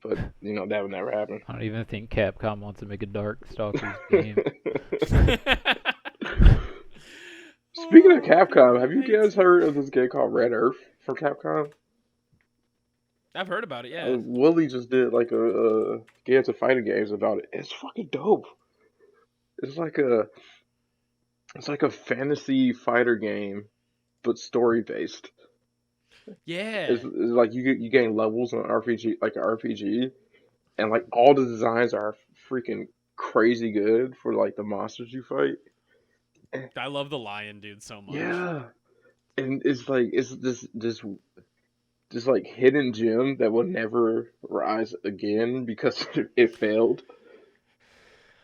S2: But, you know, that would never happen.
S3: I don't even think Capcom wants to make a Darkstalkers game.
S2: Speaking of Capcom, have you guys heard of this game called Red Earth from Capcom?
S1: I've heard about it, yeah.
S2: Willie just did like a Games of Fighting Games about it. It's fucking dope. It's like a fantasy fighter game, but story based.
S1: Yeah.
S2: It's like you gain levels on RPG, like an RPG, and like all the designs are freaking crazy good for like the monsters you fight.
S1: I love the lion dude so much.
S2: Yeah, and it's this like hidden gem that will never rise again because it failed.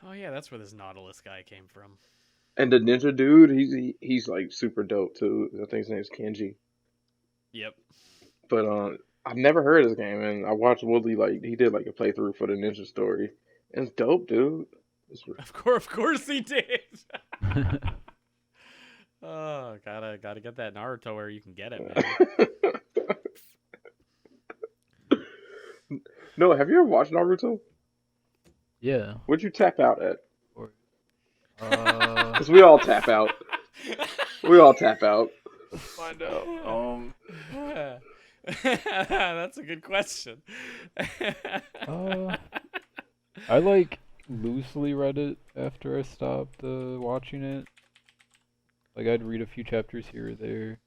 S1: Oh yeah, that's where this Nautilus guy came from.
S2: And the ninja dude, he's like super dope too. I think his name's Kenji.
S1: Yep.
S2: But I've never heard of this game, and I watched Woodley he did like a playthrough for the Ninja Story. It's dope, dude.
S1: Of course he did. Oh, gotta get that Naruto where you can get it, man.
S2: No, have you ever watched Naruto?
S3: Yeah.
S2: What'd you tap out at?
S3: Or,
S2: Because we all tap out. We all tap out.
S3: let's find out.
S1: That's a good question.
S3: I like loosely read it after I stopped watching it. Like I'd read a few chapters here or there.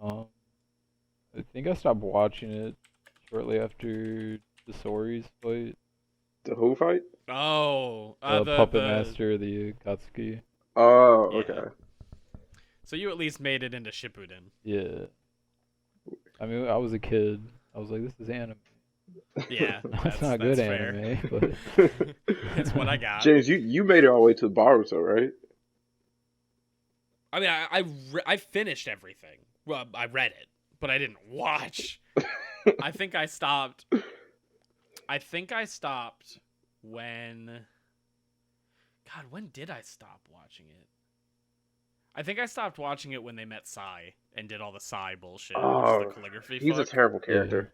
S3: I think I stopped watching it shortly after the Sori's fight.
S2: The who fight?
S1: Oh,
S3: The puppet master, the Akatsuki.
S2: Oh,
S1: Yeah.
S2: okay.
S1: So you at least made it into Shippuden.
S3: Yeah. I mean, I was a kid. I was like, this is anime.
S1: Yeah,
S3: It's not good
S1: fair.
S3: anime, but
S1: It's what I got.
S2: James, you made it all the way to Boruto, right?
S1: I mean, I finished everything. Well, I read it, but I didn't watch. I think I stopped when... God, when did I stop watching it? I think I stopped watching it when they met Sai and did all the Sai bullshit.
S2: Oh,
S1: Which is the calligraphy
S2: he's
S1: fuck.
S2: a terrible character.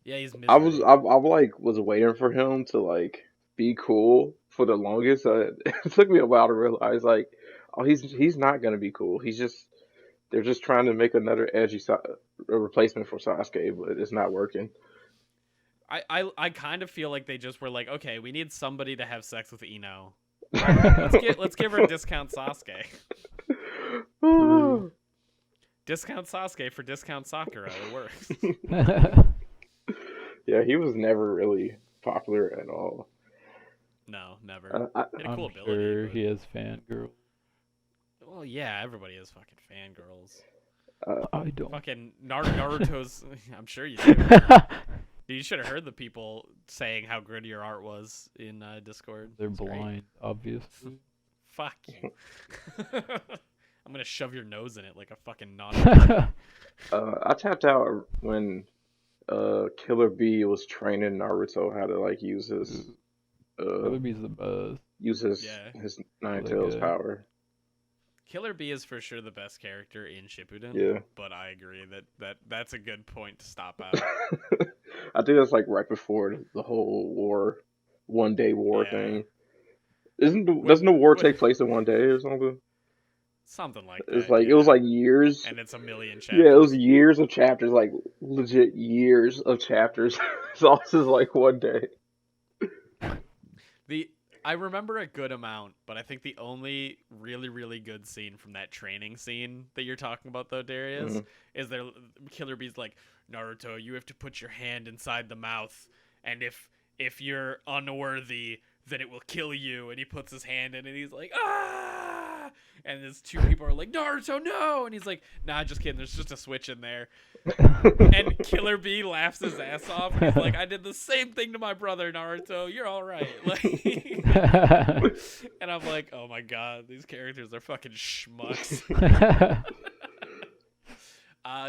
S1: Yeah, he's
S2: I
S1: miserable.
S2: was waiting for him to like be cool for the longest. It took me a while to realize like, oh, he's not gonna be cool. They're just trying to make another edgy a replacement for Sasuke, but it's not working.
S1: I kind of feel like they just were like, okay, we need somebody to have sex with Ino. Let's give her a discount Sasuke. Discount Sasuke for discount Sakura. It works.
S2: Yeah, he was never really popular at all.
S1: No, never. He had a cool
S3: I'm
S1: ability.
S3: sure
S1: but-
S3: he has fangirl.
S1: Well, yeah, everybody has fucking fangirls.
S3: I don't.
S1: Fucking Naruto's. I'm sure you do. You should have heard the people saying how good your art was in Discord.
S3: They're
S1: It's great.
S3: blind, obviously.
S1: Fuck you. I'm gonna shove your nose in it like a fucking naughty.
S2: I tapped out when Killer Bee was training Naruto how to like use his
S3: Kirby's the best.
S1: Yeah.
S2: his Nine
S3: Really
S2: Tails
S3: good.
S2: power.
S1: Killer Bee is for sure the best character in Shippuden.
S2: Yeah.
S1: But I agree that's a good point to stop out.
S2: I think that's like right before the whole 1 day war
S1: Yeah.
S2: thing. Doesn't the war
S1: what-
S2: take place in 1 day or something?
S1: Something like that.
S2: It's like it was like years.
S1: and it's a million chapters.
S2: Yeah, it was years of chapters, like legit years of chapters. So this is like 1 day.
S1: I remember a good amount, but I think the only really, really good scene from that training scene that you're talking about, though, Darius, is there Killer Bee's like, Naruto, you have to put your hand inside the mouth, and if you're unworthy, then it will kill you. And he puts his hand in, and he's like, ah! And there's two people are like, Naruto, no! And he's like, nah, just kidding. There's just a switch in there. And Killer Bee laughs his ass off. And he's like, I did the same thing to my brother, Naruto. You're all right. Like, and I'm like, oh my god, these characters are fucking schmucks.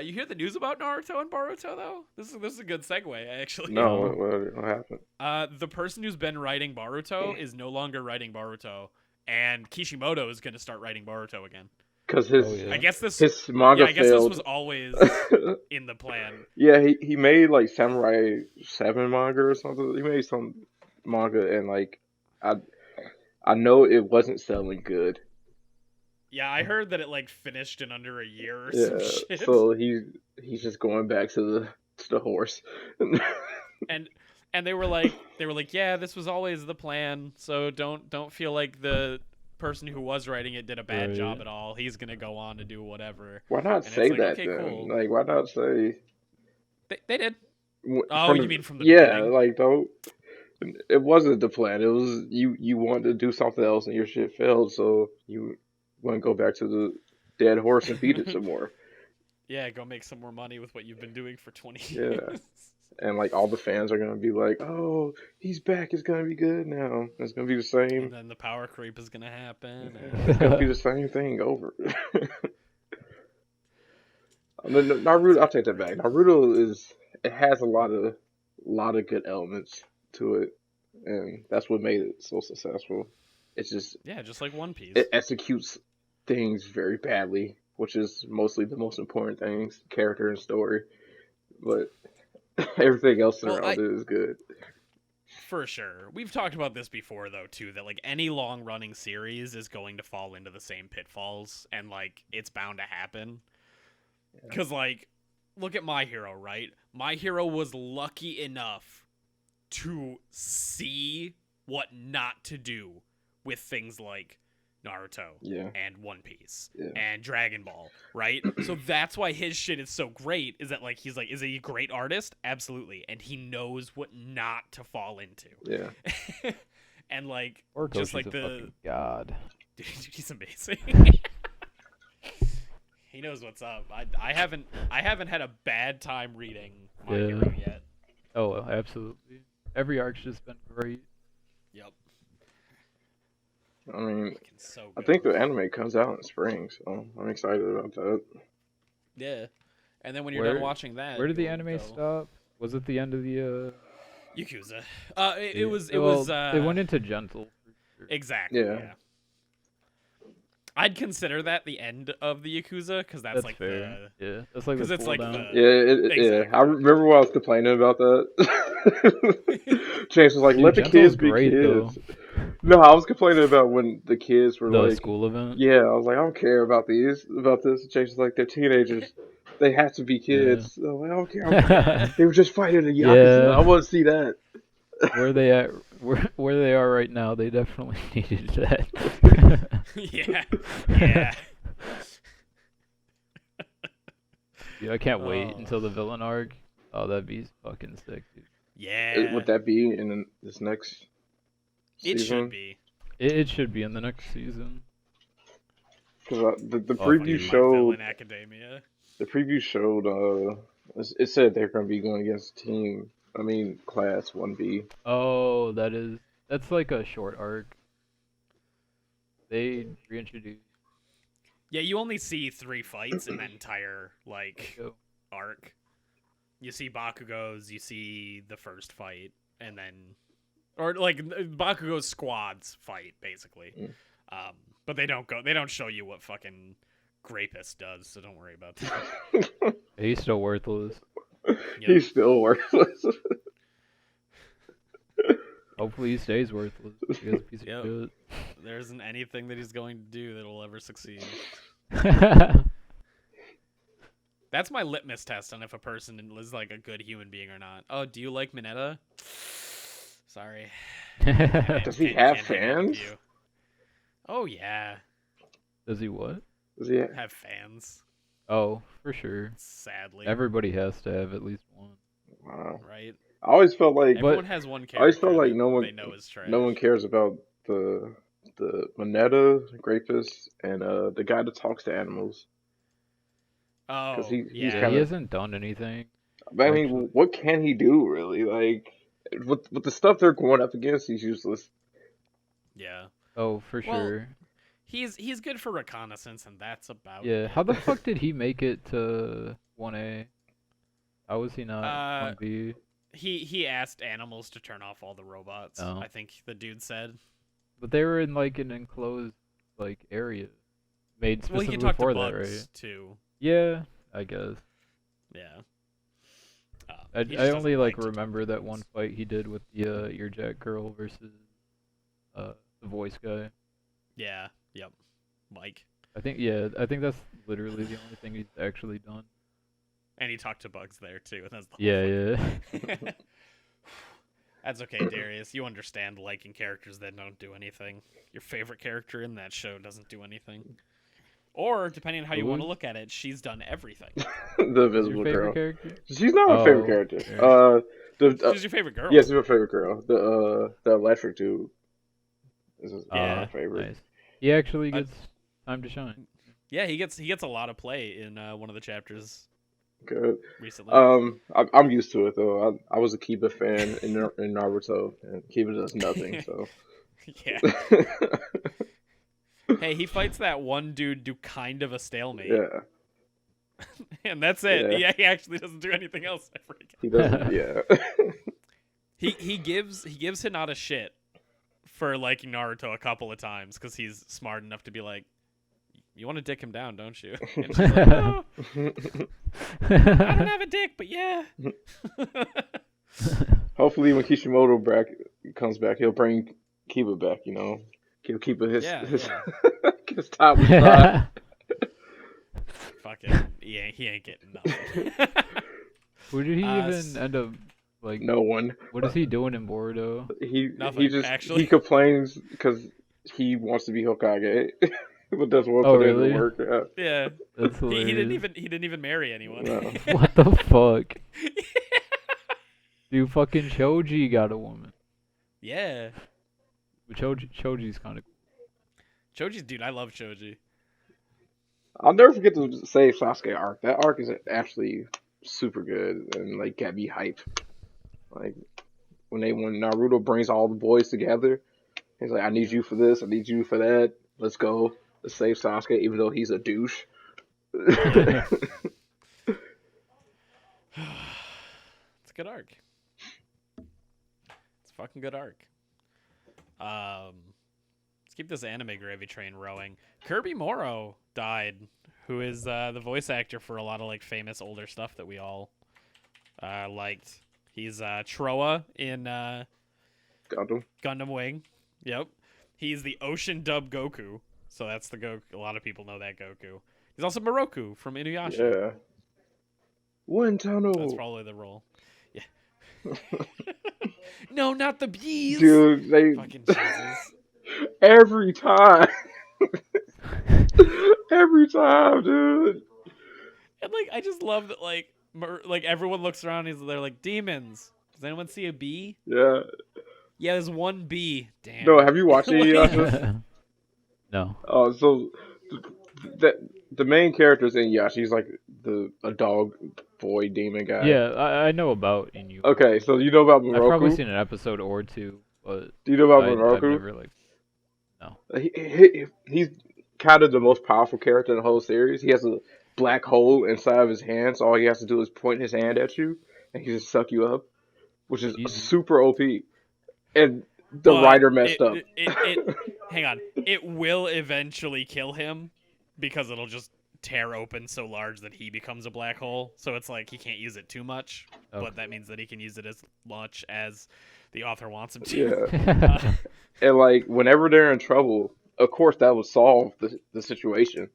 S1: You hear the news about Naruto and Boruto though? This is a good segue, actually.
S2: No, what happened?
S1: The person who's been writing Boruto is no longer writing Boruto, and Kishimoto is going to start writing Boruto again.
S2: Because his
S3: Oh, yeah.
S1: I guess this
S2: manga
S1: I guess this
S2: failed.
S1: was always in the plan.
S2: Yeah, he made like Samurai 7 manga or something. He made some manga and like I know it wasn't selling good.
S1: Yeah, I heard that it like finished in under a year or
S2: Yeah,
S1: some shit.
S2: so he's just going back to the horse.
S1: And they were like, yeah, this was always the plan. So don't feel like the person who was writing it did a bad
S3: Right.
S1: job at all. He's gonna go on to do whatever.
S2: Why not
S1: And it's
S2: say
S1: like,
S2: that
S1: okay,
S2: then?
S1: cool.
S2: Like, why not say?
S1: They did.
S2: w-
S1: Oh,
S2: from
S1: you
S2: the-
S1: mean from the
S2: yeah,
S1: beginning?
S2: like don't. It wasn't the plan. It was you wanted to do something else and your shit failed, so you want to go back to the dead horse and beat it some more.
S1: Yeah, go make some more money with what you've been doing for 20
S2: Yeah.
S1: years.
S2: And like all the fans are gonna be like, "Oh, he's back. It's gonna be good now. It's gonna be the
S1: And
S2: same.
S1: then the power creep is gonna happen.
S2: It's gonna be the same thing over." Naruto, I'll take that back. Naruto it has a lot of good elements to it, and that's what made it so successful. It's just
S1: Yeah, just like One Piece.
S2: it executes things very badly, which is mostly the most important things, character and story. But everything else
S1: Well,
S2: around it is good.
S1: For sure. We've talked about this before, though, too, that, like, any long-running series is going to fall into the same pitfalls, and, like, it's bound to happen. Because, like, look at My Hero, right? My Hero was lucky enough to see what not to do with things like Naruto and One Piece and Dragon Ball, right? So that's why his shit is so great, is that, like, he's like, is he a great artist? Absolutely. And he knows what not to fall into.
S2: Yeah.
S1: And, like,
S3: Orko's
S1: just like
S3: a fucking god.
S1: Dude, he's amazing. He knows what's up. I haven't had a bad time reading My Hero yet.
S3: Oh, absolutely. Every arc's just been great.
S1: Yep.
S2: I mean,
S1: So
S2: I think the anime comes out in spring, so I'm excited about that.
S1: Yeah. And then when you're done watching that,
S3: where did the anime stop? Was it the end of the
S1: Yakuza? It was.
S3: They went into gentle. For sure.
S1: Exactly. Yeah. I'd consider that the end of the Yakuza, because that's like
S3: fair. That's like the
S1: it's like
S3: down.
S2: Yeah. I remember when I was complaining about that. Chance was like, "Let the kids be kids." Though. No, I was complaining about when the kids were
S3: the
S2: like
S3: school event.
S2: Yeah, I was like, I don't care about this. Chase was like, they're teenagers. They have to be kids. I was like, I don't care. They were just fighting a Yakuza. I want to see that.
S3: Where they at? Where they are right now? They definitely needed that.
S1: Yeah.
S3: Dude, I can't wait until the villain arc. Oh, that'd be fucking sick, dude.
S1: Yeah.
S2: Would that be in this next season?
S1: It should be.
S3: It should be in the next season.
S2: Because the preview showed
S1: Academia.
S2: The preview showed it said they're going to be going against class 1B.
S3: Oh, that's like a short arc. They reintroduced.
S1: Yeah, you only see 3 fights in that entire arc. You see Bakugo's, you see the first fight, and then, or like Bakugo's squad's fight basically. But they don't show you what fucking Grapist does, so don't worry about that.
S3: He's still worthless.
S2: Yep. He's still worthless.
S3: Hopefully he stays worthless. He's a piece of shit.
S1: There isn't anything that he's going to do that will ever succeed. That's my litmus test on if a person is like a good human being or not. Oh, do you like Mineta? Sorry.
S2: Does he have fans?
S1: Oh yeah.
S3: Does he what?
S2: Does he
S1: have fans?
S3: Oh, for sure.
S1: Sadly.
S3: Everybody has to have at least one.
S2: Wow.
S1: Right?
S2: I always felt like
S1: everyone has one character.
S2: I always felt like
S1: no one
S2: cares about the Mineta, Grapist, and the guy that talks to animals.
S1: Oh,
S3: he hasn't done anything.
S2: But I mean, what can he do really? Like, with the stuff they're going up against, he's useless.
S1: Yeah.
S3: Oh, for sure.
S1: He's good for reconnaissance, and that's about.
S3: Yeah. How the fuck did he make it to 1A? How was he not 1B?
S1: He asked animals to turn off all the robots.
S3: Oh.
S1: I think the dude said.
S3: But they were in like an enclosed area, made specifically
S1: he can talk
S3: for
S1: to
S3: that,
S1: bugs,
S3: right?
S1: Too.
S3: Yeah, I guess.
S1: Yeah.
S3: I only remember that one fight he did with the Earjack girl versus the voice guy.
S1: Yeah. Yep. Mike.
S3: I think that's literally the only thing he's actually done.
S1: And he talked to bugs there too. That's the
S3: yeah.
S1: That's okay, Darius. You understand liking characters that don't do anything. Your favorite character in that show doesn't do anything. Or, depending on how you want to look at it, she's done everything.
S2: The Invisible Girl.
S3: Character?
S2: She's not my favorite character.
S1: She's your favorite girl.
S2: Yes, she's my favorite girl. The electric dude is my favorite.
S3: Nice. He actually gets time to shine.
S1: Yeah, he gets a lot of play in one of the chapters.
S2: Good.
S1: Recently.
S2: I'm used to it though. I was a Kiba fan in Naruto, and Kiba does nothing. So.
S1: Yeah. Hey, he fights that one dude do kind of a stalemate.
S2: Yeah.
S1: And that's it. Yeah. He actually doesn't do anything else ever again.
S2: He doesn't. Yeah.
S1: He gives Hinata shit for liking Naruto a couple of times because he's smart enough to be like, you want to dick him down, don't you? And she's like, no. I don't have a dick, but yeah.
S2: hopefully when Kishimoto comes back, he'll bring Kiba back. You know, he'll keep it his
S1: Yeah,
S2: his,
S1: yeah.
S2: his top spot.
S1: Fucking, he ain't getting nothing.
S3: Who did he
S1: S-
S3: even end up like?
S2: No one.
S3: What is he doing in Boruto?
S2: He
S1: Nothing,
S2: just
S1: actually.
S2: he complains because he wants to be Hokage, but doesn't want to
S3: Oh,
S2: put in
S3: really?
S2: the work. Yeah.
S1: Yeah.
S3: That's hilarious.
S1: He didn't even marry anyone.
S2: No.
S3: What the fuck? Dude, fucking Choji got a woman.
S1: Yeah.
S3: But Choji's kind of.
S1: Choji's, dude, I love Choji.
S2: I'll never forget the Save Sasuke arc. That arc is actually super good and like got me hype. Like when Naruto brings all the boys together, he's like, "I need you for this. I need you for that. Let's go. Let's save Sasuke, even though he's a douche."
S1: It's a good arc. It's a fucking good arc. Let's keep this anime gravy train rowing. Kirby Morrow died, who is the voice actor for a lot of like famous older stuff that we all liked. He's Troa in Gundam Wing. Yep. He's the Ocean Dub Goku. So that's the Goku. A lot of people know that Goku. He's also Moroku from Inuyasha.
S2: Yeah. One tunnel.
S1: That's probably the role. Yeah. No, not the bees.
S2: Dude, they
S1: Fucking Jesus.
S2: every time. Every time, dude.
S1: And like, I just love that. Like everyone looks around. They're like demons. Does anyone see a bee?
S2: Yeah.
S1: Yeah, there's one bee. Damn.
S2: No, have you watched
S1: Wait.
S2: Inuyasha?
S3: No.
S2: Oh, so the main character is Inuyasha. He's like a dog boy demon guy.
S3: Yeah, I know about Inu.
S2: Okay, so you know about
S3: I've probably
S2: Moroku?
S3: seen an episode or two, but
S2: Do you know about
S3: I've
S2: Moroku?
S3: never like. No.
S2: He's kind of the most powerful character in the whole series. He has a black hole inside of his hand, so all he has to do is point his hand at you, and he just suck you up, which is
S3: Jesus.
S2: super OP. And the
S1: But
S2: writer messed up.
S1: Hang on. It will eventually kill him because it'll just tear open so large that he becomes a black hole. So it's like he can't use it too much,
S3: Okay.
S1: but that means that he can use it as much as the author wants him to.
S2: Yeah. And like whenever they're in trouble, of course that would solve the situation.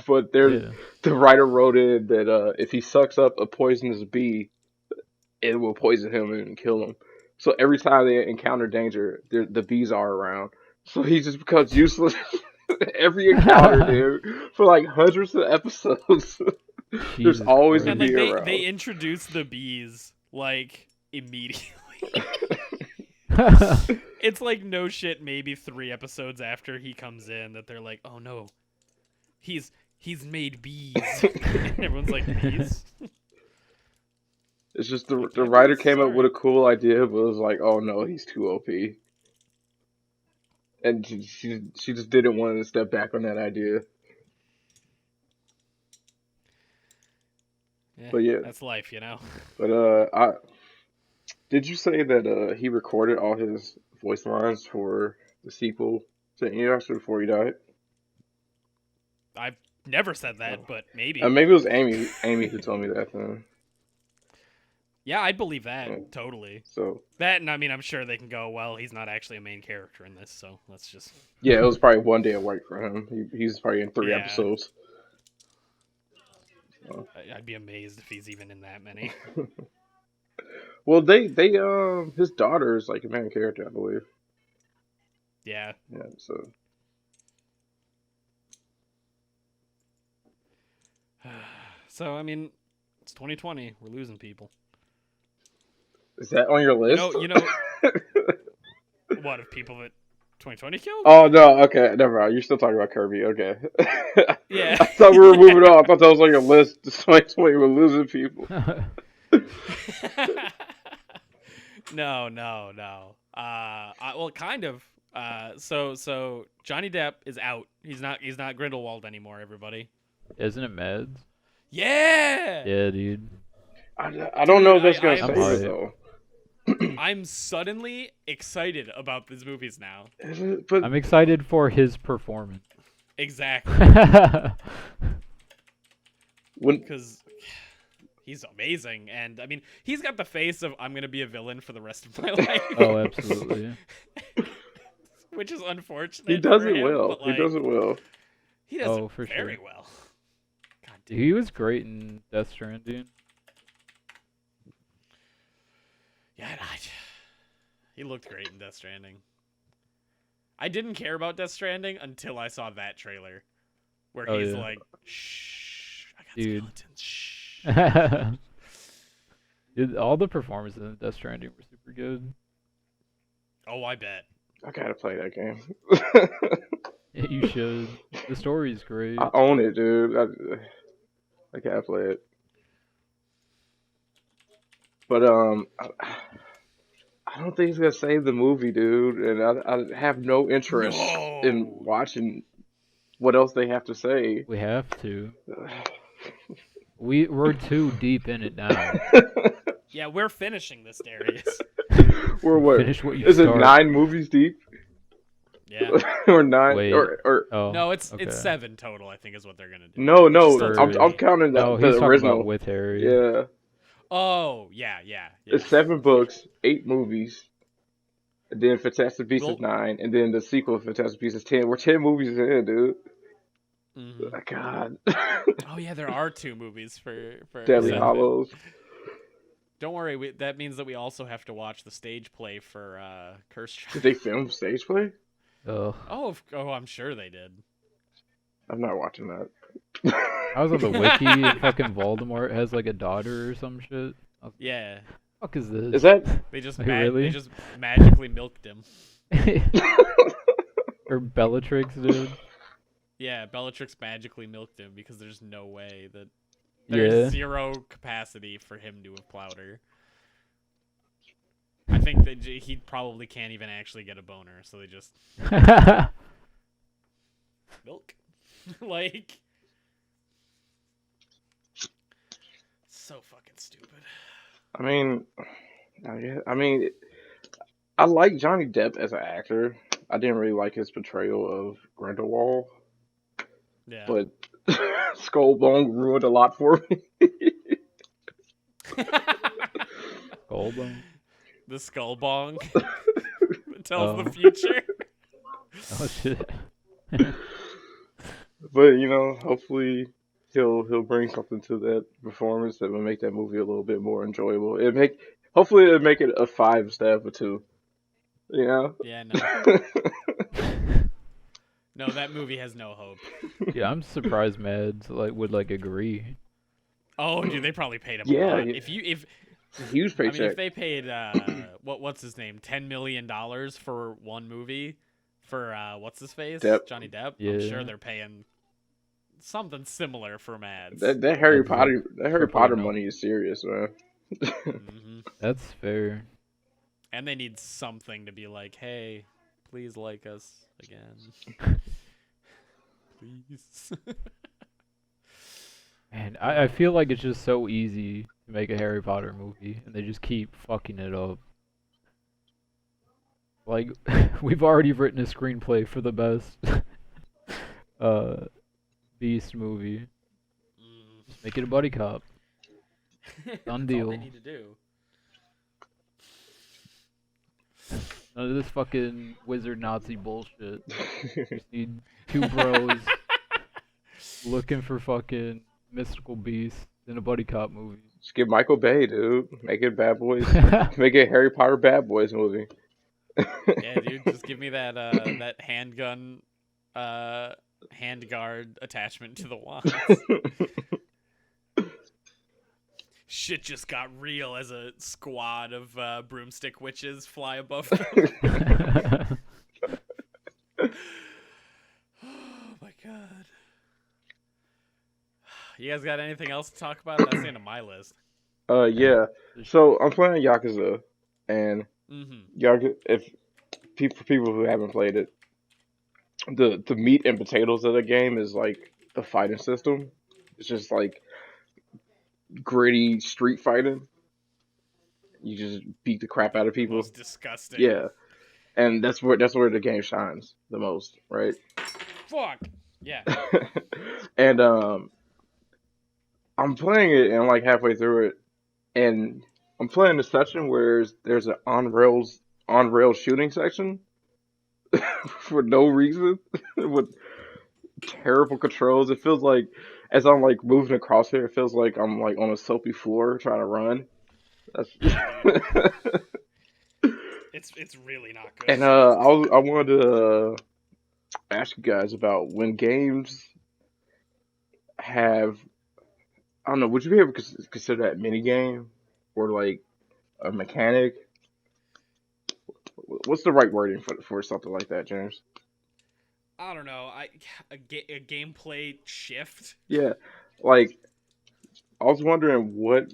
S2: But
S3: Yeah.
S2: the writer wrote in that if he sucks up a poisonous bee, it will poison him and kill him. So every time they encounter danger, the bees are around. So he just becomes useless every encounter, dude. For like hundreds of episodes, there's
S3: Jesus
S2: always a
S1: And
S3: Christ.
S2: bee
S1: like
S2: around.
S1: they introduce the bees like immediately. It's like no shit, maybe 3 episodes after he comes in that they're like, oh no, he's made bees. And everyone's like, bees?
S2: It's just the writer came up with a cool idea, but it was like, oh no, he's too OP. And she just didn't want to step back on that idea. But yeah.
S1: That's life, you know.
S2: But did you say that he recorded all his voice lines for the sequel to Inuyasha before he died?
S1: I've never said that, but maybe.
S2: Maybe it was Amy who told me that then.
S1: Yeah, I'd believe that,
S2: Oh.
S1: totally.
S2: So
S1: That, and I mean, I'm sure they can go, well, he's not actually a main character in this, so let's just...
S2: yeah, it was probably one day of work for him. He's probably in 3
S1: Yeah.
S2: episodes.
S1: I'd be amazed if he's even in that many.
S2: Well, they his daughter is like a main character, I believe.
S1: Yeah.
S2: Yeah, so
S1: So, I mean, it's 2020. We're losing people.
S2: is that on your list?
S1: You know what, of people that 2020 killed?
S2: Oh no, okay, never mind. You're still talking about Kirby, okay.
S1: Yeah.
S2: I thought we were moving on. I thought that was on your list. 2020 we're losing people.
S1: No. Well, kind of. So Johnny Depp is out. He's not Grindelwald anymore, everybody.
S3: Isn't it meds?
S1: Yeah!
S3: Yeah, dude.
S2: I don't know if that's gonna
S1: I'm
S2: save
S3: hyped.
S2: it though.
S1: I'm suddenly excited about these movies now.
S2: Is it? But
S3: I'm excited for his performance.
S1: Exactly.
S2: when
S1: Because he's amazing, and I mean, he's got the face of I'm gonna be a villain for the rest of my life.
S3: Oh, absolutely.
S1: Which is unfortunate.
S2: He does
S1: for
S2: it
S1: him,
S2: well.
S1: but,
S2: He does it well.
S1: He does
S3: Oh,
S1: it
S3: for
S1: very
S3: sure.
S1: well. God damn.
S3: He was great in Death Stranding.
S1: Yeah, he looked great in Death Stranding. I didn't care about Death Stranding until I saw that trailer, where
S3: Oh,
S1: he's
S3: yeah.
S1: like, "Shh, I got
S3: Dude.
S1: skeletons." Shh.
S3: Dude, all the performances in Death Stranding were super good.
S1: Oh, I bet.
S2: I gotta play that game.
S3: Yeah, you should. The story's great.
S2: I own it, dude. I gotta play it. But I don't think it's gonna save the movie, dude. And I have no interest in
S1: No.
S2: watching what else they have to say.
S3: We have to. We're too deep in it now.
S1: Yeah, we're finishing this, Darius.
S2: We're what?
S3: Finish what you
S2: Is it
S3: start.
S2: 9 movies deep?
S1: Yeah.
S2: Or 9?
S3: Wait.
S2: Or
S3: Oh,
S1: No, it's
S3: okay.
S1: 7 total. I think is what they're gonna do.
S2: no,
S1: Which is
S2: no.
S1: still
S3: Kirby.
S2: I'm counting
S3: No,
S2: the
S3: he's talking
S2: original.
S3: about with Harry.
S2: Yeah,
S1: Oh, yeah.
S2: it's 7 books, 8 movies, and then Fantastic Beasts is
S1: Well-
S2: 9, and then the sequel of Fantastic Beasts is 10. We're 10 movies in, dude.
S1: Mhm.
S2: God.
S1: Oh yeah, there are 2 movies for
S2: Deadly
S1: 7.
S2: Hollows.
S1: Don't worry, that means that we also have to watch the stage play for Curse Child.
S2: Did they film stage play?
S3: Ugh.
S1: Oh, I'm sure they did.
S2: I'm not watching that.
S3: I was on the wiki and fucking Voldemort has like a daughter or some shit. I was
S1: Yeah,
S3: fuck is this?
S2: Is that?
S1: they just
S3: Wait, really?
S1: they just magically milked him.
S3: Or Bellatrix, dude?
S1: Yeah, Bellatrix magically milked him because there's no way that there's
S3: Yeah.
S1: 0 capacity for him to have plowed her. I think that he probably can't even actually get a boner, so they just milk. Like, so fucking stupid.
S2: I mean, I like Johnny Depp as an actor. I didn't really like his portrayal of Grindelwald,
S1: Yeah.
S2: but Skullbone ruined a lot for me.
S3: Goldblum.
S1: The skull bong tells
S3: Oh.
S1: the future.
S3: Oh shit.
S2: But hopefully he'll bring something to that performance that will make that movie a little bit more enjoyable. Hopefully it'll make it a 5 instead of a 2. You
S1: Yeah, no.
S2: know?
S1: No, that movie has no hope.
S3: Yeah, I'm surprised Mads would agree.
S1: Oh, dude, they probably paid him
S2: Yeah,
S1: a lot.
S2: yeah.
S1: If
S2: Huge
S1: I mean,
S2: paycheck.
S1: if they paid what's his name, $10 million for one movie for what's his face,
S2: Depp.
S1: Johnny Depp,
S3: Yeah.
S1: I'm sure they're paying something similar for Mads.
S2: That Harry
S3: That's
S2: Potter
S3: triple
S2: Potter
S3: amount.
S2: money is serious, man.
S1: hmm
S3: That's fair.
S1: And they need something to be like, hey, please like us again, please.
S3: Man, I feel like it's just so easy to make a Harry Potter movie, and they just keep fucking it up. Like, we've already written a screenplay for the best Beast movie.
S1: Mm.
S3: Just make it a buddy cop.
S1: That's
S3: Done
S1: all
S3: deal.
S1: they need to do.
S3: None of this fucking wizard Nazi bullshit. Just need 2 bros looking for fucking mystical beasts in a buddy cop movie.
S2: Just get Michael Bay, dude. Make it Bad Boys. Make it Harry Potter Bad Boys movie.
S1: Yeah, dude, just give me that that handgun handguard attachment to the wands. Shit just got real as a squad of broomstick witches fly above them. Oh my god. You guys got anything else to talk about? That's the end of my list.
S2: Yeah. So I'm playing Yakuza, and
S1: Mm-hmm.
S2: Yakuza, for people who haven't played it, the meat and potatoes of the game is like the fighting system. It's just like gritty street fighting. You just beat the crap out of people.
S1: Most disgusting.
S2: Yeah, and that's where the game shines the most, right?
S1: Fuck. Yeah.
S2: And I'm playing it and I'm like halfway through it, and I'm playing the section where there's an on rails shooting section for no reason with terrible controls. It feels like as I'm like moving across here, it feels like I'm like on a soapy floor trying to run. That's
S1: Yeah, dude. It's really not good.
S2: and I wanted to ask you guys about when games have, I don't know, would you be able to consider that mini game or like a mechanic? What's the right wording for something like that, James?
S1: I don't know. A gameplay shift.
S2: Yeah, like I was wondering, what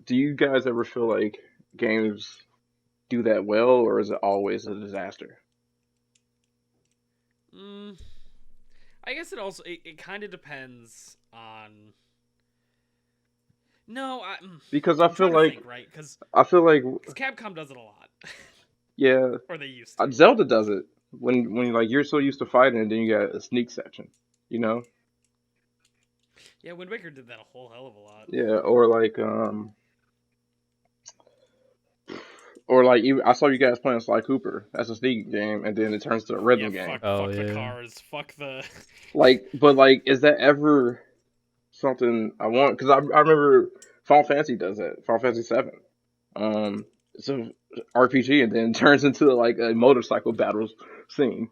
S2: do you guys ever feel like games do that well, or is it always a disaster?
S1: Mm, I guess it kind of depends on. No,
S2: Because I
S1: I'm
S2: feel
S1: trying to
S2: like
S1: think, right? Because
S2: I feel like
S1: Capcom does it a lot,
S2: yeah,
S1: or they used to.
S2: Zelda does it when like you're so used to fighting, and then you got a sneak section, you know?
S1: Yeah, Wind Waker did that a whole hell of a lot.
S2: Yeah, or like even, I saw you guys playing Sly Cooper. That's a sneak game, and then it turns to a
S1: Yeah,
S2: rhythm game.
S3: Oh
S1: fuck the
S3: yeah.
S1: cars, fuck the.
S2: But like, is that ever something I want? Because I remember Final Fantasy does that. Final Fantasy 7. It's a RPG, and then turns into like a motorcycle battles scene,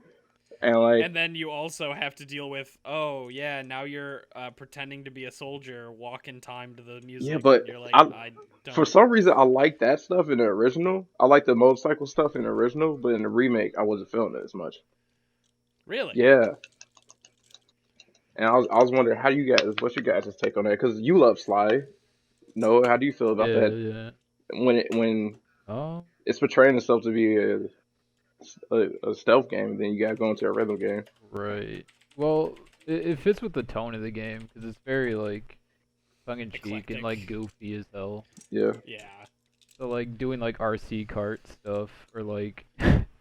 S2: and like,
S1: And then you also have to deal with, oh yeah, now you're pretending to be a soldier, walk in time to the
S2: yeah,
S1: music,
S2: but
S1: and you're like,
S2: I
S1: I
S2: for
S1: don't
S2: some reason I like that stuff in the original. I like the motorcycle stuff in the original, but in the remake I wasn't feeling it as much.
S1: really.
S2: Yeah, and I was wondering what's your guys' take on that? Because you love Sly. No, how do you feel about
S3: Yeah,
S2: that
S3: yeah.
S2: when
S3: Oh,
S2: it's portraying itself to be a stealth game, and then you gotta go into a rhythm game?
S3: right. Well, it fits with the tone of the game because it's very like tongue in cheek and like
S1: Eclectic.
S3: goofy as hell.
S2: Yeah,
S1: Yeah.
S3: So like doing like RC kart stuff or like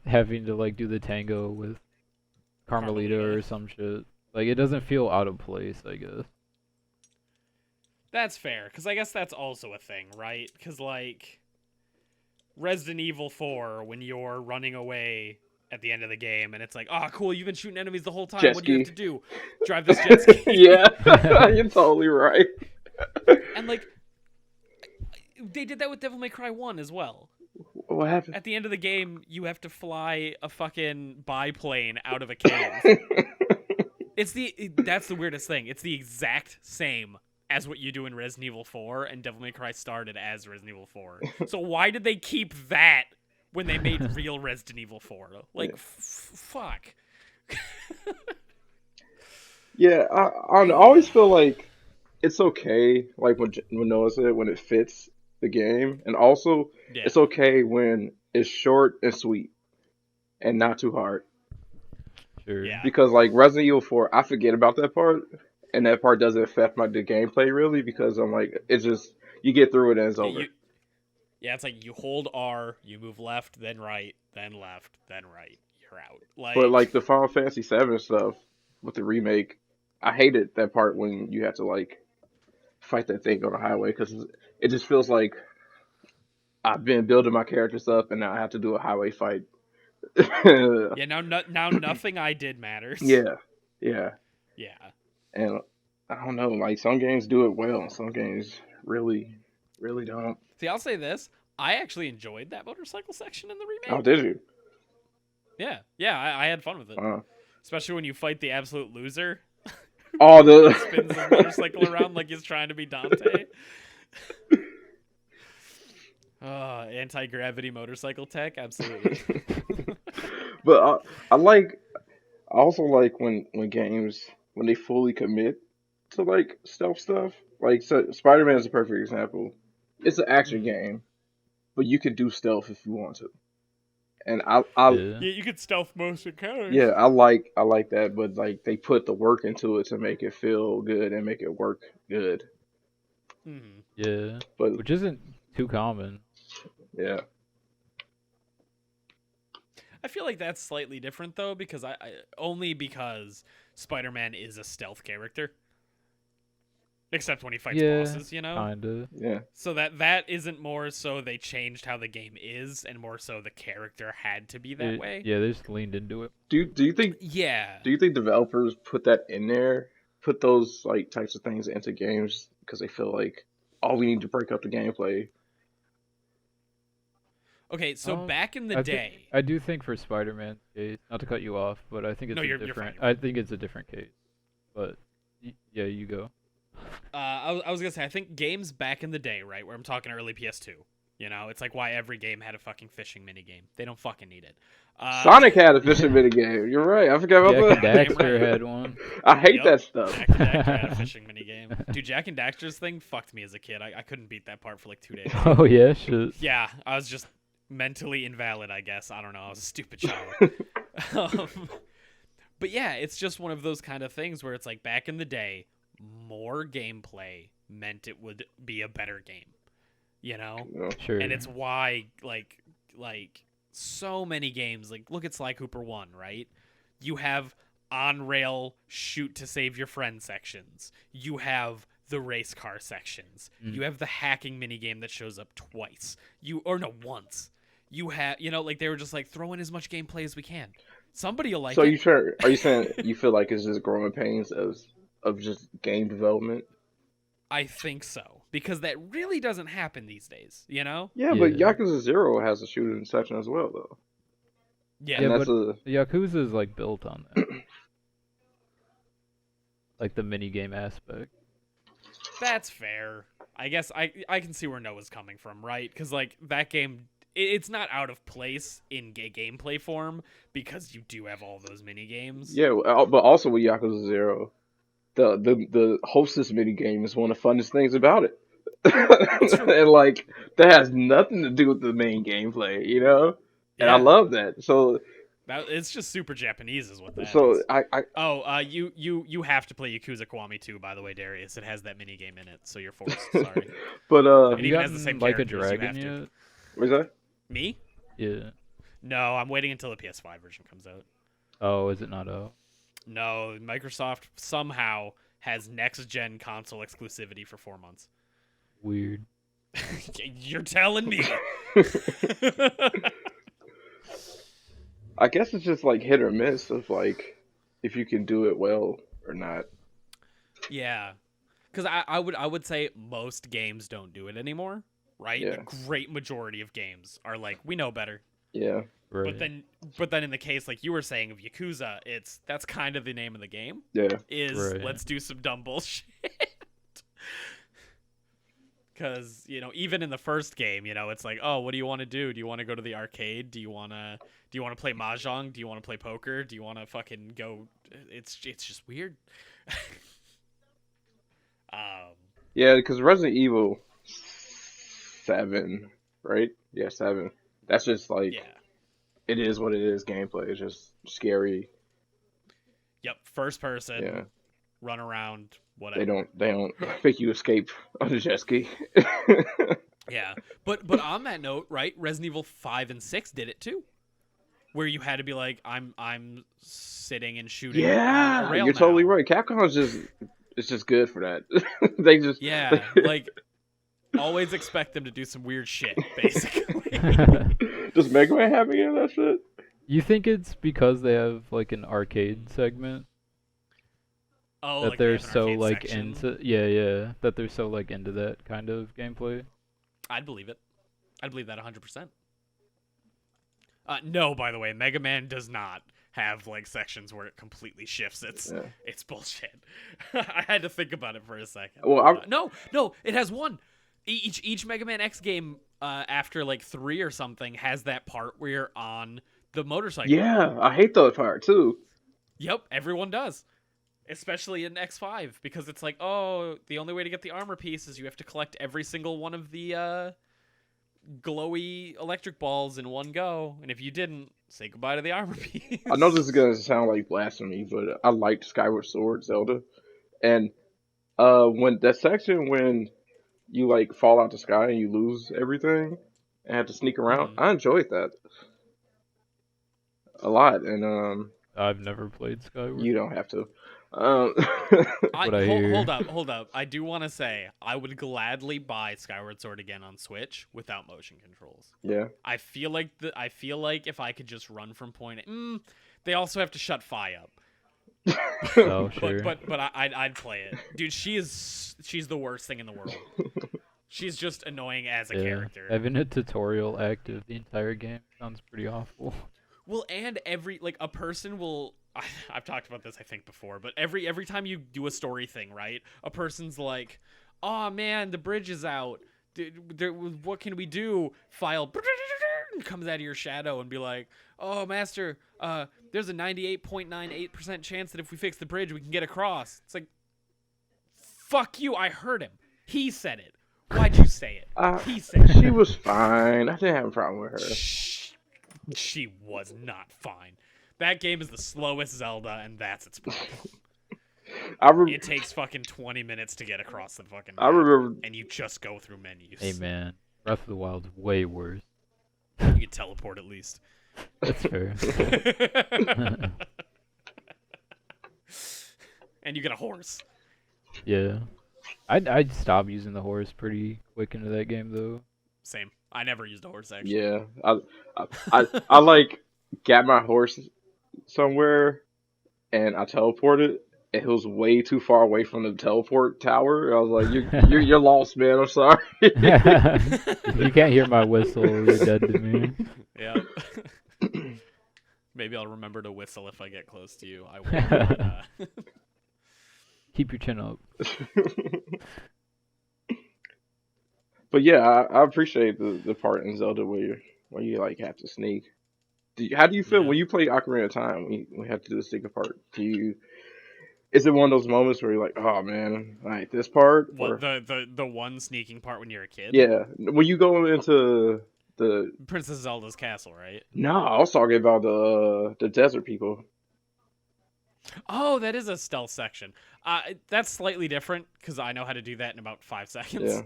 S3: having to like do the tango with Carmelita
S1: Carmelita.
S3: or some shit. Like it doesn't feel out of place, I guess.
S1: That's fair, because I guess that's also a thing, right? Because, like, Resident Evil 4, when you're running away at the end of the game, and it's like, oh, cool, you've been shooting enemies the whole time.
S2: jet
S1: What do you have
S2: ski.
S1: to do? Drive this jet ski.
S2: Yeah, you're totally right.
S1: And, like, they did that with Devil May Cry 1 as well.
S2: What happened?
S1: At the end of the game, you have to fly a fucking biplane out of a cave. That's the weirdest thing. It's the exact same as what you do in Resident Evil 4, and Devil May Cry started as Resident Evil 4. So why did they keep that when they made real Resident Evil 4? Like,
S2: Yeah.
S1: fuck.
S2: Yeah, I don't know. I always feel like it's okay, like when Noah said, when it fits the game, and also
S1: Yeah.
S2: it's okay when it's short and sweet and not too hard.
S3: Sure.
S1: Yeah.
S2: Because like Resident Evil 4, I forget about that part, and that part doesn't affect the gameplay really because I'm like, it's just you get through it and it's over.
S1: Yeah, it's like you hold R, you move left, then right, then left, then right. You're out.
S2: But like
S1: Like,
S2: the Final Fantasy 7 stuff with the remake, I hated that part when you have to like fight that thing on the highway because it just feels like I've been building my characters up and now I have to do a highway fight.
S1: yeah, now nothing I did matters.
S2: Yeah, yeah,
S1: Yeah.
S2: and I don't know, like some games do it well, and some games really, really don't.
S1: See, I'll say this. I actually enjoyed that motorcycle section in the
S2: Oh,
S1: remake.
S2: did you?
S1: Yeah, I had fun with it.
S2: Uh,
S1: Especially when you fight the absolute loser.
S2: oh,
S1: Spins the motorcycle around like he's trying to be Dante. Anti-gravity motorcycle tech, absolutely.
S2: but I also like when games when they fully commit to like stealth stuff. Like so, Spider-Man is a perfect example. It's an action
S1: Mhm.
S2: game, but you can do stealth if you want to. And I
S3: Yeah.
S1: Yeah, you could stealth most encounters.
S2: yeah, I like that, but like they put the work into it to make it feel good and make it work good.
S1: Hmm.
S3: Yeah.
S2: But
S3: Which isn't too common.
S2: yeah,
S1: I feel like that's slightly different though, because only because Spider-Man is a stealth character. except when he fights
S3: Yeah,
S1: bosses,
S3: kinda.
S2: Yeah.
S1: So that isn't more so they changed how the game is, and more so the character had to be that way.
S3: Yeah, they just leaned into it.
S2: Do you think
S1: Yeah.
S2: developers put that in there, put those like types of things into games because they feel like, oh, we need to break up the gameplay?
S1: Okay, so
S3: Um,
S1: back in the
S3: I
S1: day,
S3: I do think for Spider-Man's case, not to cut you off, but I think it's
S1: No,
S3: a
S1: you're fine,
S3: different.
S1: you're fine.
S3: I think it's a different case. But yeah, you go.
S1: I was gonna say I think games back in the day, right, where I'm talking early PS2. It's like why every game had a fucking fishing minigame. They don't fucking need it.
S2: Sonic had a fishing minigame. You're right. I forgot
S3: Jack
S2: about
S3: and
S2: that.
S3: Daxter had one.
S2: I hate
S1: Yep.
S2: that stuff.
S1: Jack and Daxter had a fishing minigame. Dude, Jack and Daxter's thing fucked me as a kid. I couldn't beat that part for like 2 days.
S3: Oh yeah, shit.
S1: Yeah, I was just mentally invalid, I guess. I don't know. I was a stupid child. But yeah, it's just one of those kind of things where it's like back in the day, more gameplay meant it would be a better game.
S2: Yeah.
S3: Sure.
S1: And it's why like so many games, like look at Sly Cooper 1, right? You have on rail shoot to save your friend sections. You have the race car sections. You have the hacking minigame that shows up twice. Once. You have, like they were just like throw in as much gameplay as we can. Somebody will like
S2: So
S1: it.
S2: are you saying you feel like it's just growing pains of just game development?
S1: I think so. Because that really doesn't happen these days,
S2: Yeah, but
S3: Yeah.
S2: Yakuza 0 has a shooting section as well, though.
S1: Yeah.
S2: And
S3: Yeah,
S2: that's
S3: but Yakuza is like built on that. Like the minigame aspect.
S1: That's fair. I guess I can see where Noah's coming from, right? Because like that game, it's not out of place in gameplay form because you do have all those mini games.
S2: Yeah, but also with Yakuza 0, the hostess minigame is one of the funnest things about it. And like that has nothing to do with the main gameplay, And I
S1: Yeah.
S2: love that. So
S1: It's just super Japanese, is what that
S2: so
S1: is.
S2: I
S1: You have to play Yakuza Kiwami 2, by the way, Darius. It has that mini game in it, so you're forced. Sorry.
S2: but
S1: It
S3: Have you
S1: even has the
S3: gotten
S1: same
S3: like a
S1: characters, you
S3: dragon
S1: have to.
S3: yet?
S2: what's that?
S1: Me?
S3: Yeah.
S1: No, I'm waiting until the PS5 version comes out.
S3: Oh, is it not out?
S1: No, Microsoft somehow has next gen console exclusivity for 4 months.
S3: Weird.
S1: You're telling me.
S2: I guess it's just like hit or miss of like if you can do it well or not.
S1: Yeah, because I would say most games don't do it anymore, right?
S2: Yeah.
S1: A great majority of games are like, we know better.
S2: Yeah.
S3: Right.
S1: But then in the case like you were saying of Yakuza, that's kind of the name of the game.
S2: Yeah.
S1: Is
S3: Right.
S1: let's do some dumb bullshit. Because even in the first game, it's like, oh, what do you want to do? Do you want to go to the arcade? Do you want to play mahjong? Do you want to play poker? Do you want to fucking go? It's just weird.
S2: Yeah, because Resident Evil 7, right? Yeah, 7. That's just like
S1: Yeah.
S2: it is what it is. Gameplay is just scary.
S1: Yep. First person.
S2: Yeah.
S1: Run around. Whatever.
S2: They don't make you escape on a jet ski.
S1: Yeah. But on that note, right? Resident Evil 5 and 6 did it too, where you had to be like, I'm sitting and shooting. on a
S2: Yeah,
S1: rail
S2: you're totally
S1: now.
S2: right. Capcom is just good for that. They just
S1: Yeah. Like always expect them to do some weird shit, basically.
S2: Does Mega Man have any of that shit?
S3: You think it's because they have like an arcade segment
S1: Oh,
S3: that
S1: like they
S3: they're
S1: have an
S3: so
S1: arcade
S3: like
S1: section?
S3: into that they're so like into that kind of gameplay?
S1: I'd believe it. I'd believe that 100%. No, by the way, Mega Man does not have like sections where it completely shifts. It's bullshit. I had to think about it for a second.
S2: Well,
S1: No, it has one. Each Mega Man X game after like 3 or something has that part where you're on the motorcycle.
S2: Yeah, I hate that part too.
S1: Yep, everyone does. Especially in X5, because it's like, oh, the only way to get the armor piece is you have to collect every single one of the glowy electric balls in one go, and if you didn't, say goodbye to the armor piece.
S2: I know this is gonna sound like blasphemy, but I liked Skyward Sword Zelda, and when that section when you like fall out the sky and you lose everything and have to sneak around, I enjoyed that a lot, and
S3: I've never played Skyward.
S2: you don't have to. Um,
S1: Hold up. I do want to say I would gladly buy Skyward Sword again on Switch without motion controls.
S2: yeah.
S1: I feel like if I could just run from point A, they also have to shut Fi up.
S3: Oh, sure.
S1: But I'd play it, dude. She's the worst thing in the world. She's just annoying as a character.
S3: Having a tutorial active the entire game sounds pretty awful.
S1: Well, and a person will. I've talked about this I think before, but every time you do a story thing, right? A person's like, "Oh man, the bridge is out. What can we do?" File comes out of your shadow and be like, "Oh master, there's a 98.98% chance that if we fix the bridge, we can get across." It's like, fuck you! I heard him. He said it. Why'd you say it? He said it.
S2: She was fine. I didn't have a problem with her.
S1: She was not fine. That game is the slowest Zelda, and that's its problem. It takes fucking 20 minutes to get across the fucking map, and you just go through menus.
S3: Hey man, Breath of the Wild's way worse.
S1: You can teleport at least.
S3: That's fair.
S1: And you get a horse.
S3: Yeah. I'd stop using the horse pretty quick into that game though.
S1: Same. I never used a horse actually.
S2: Yeah, I like got my horse somewhere, and I teleported. And it was way too far away from the teleport tower. I was like, "You're lost, man. I'm sorry."
S3: If you can't hear my whistle, you're dead to me.
S1: Yeah. Maybe I'll remember to whistle if I get close to you. I will.
S3: Keep your chin up.
S2: But yeah, I appreciate the part in Zelda where you like have to sneak. How do you feel when you play Ocarina of Time? When you have to do the sneak part, is it one of those moments where you're like, oh man, I like this part?
S1: What, the one sneaking part when you're a kid?
S2: Yeah, when you go into the
S1: Princess Zelda's castle, right?
S2: No, I was talking about the desert people.
S1: Oh, that is a stealth section. That's slightly different because I know how to do that in about 5 seconds.
S2: Yeah.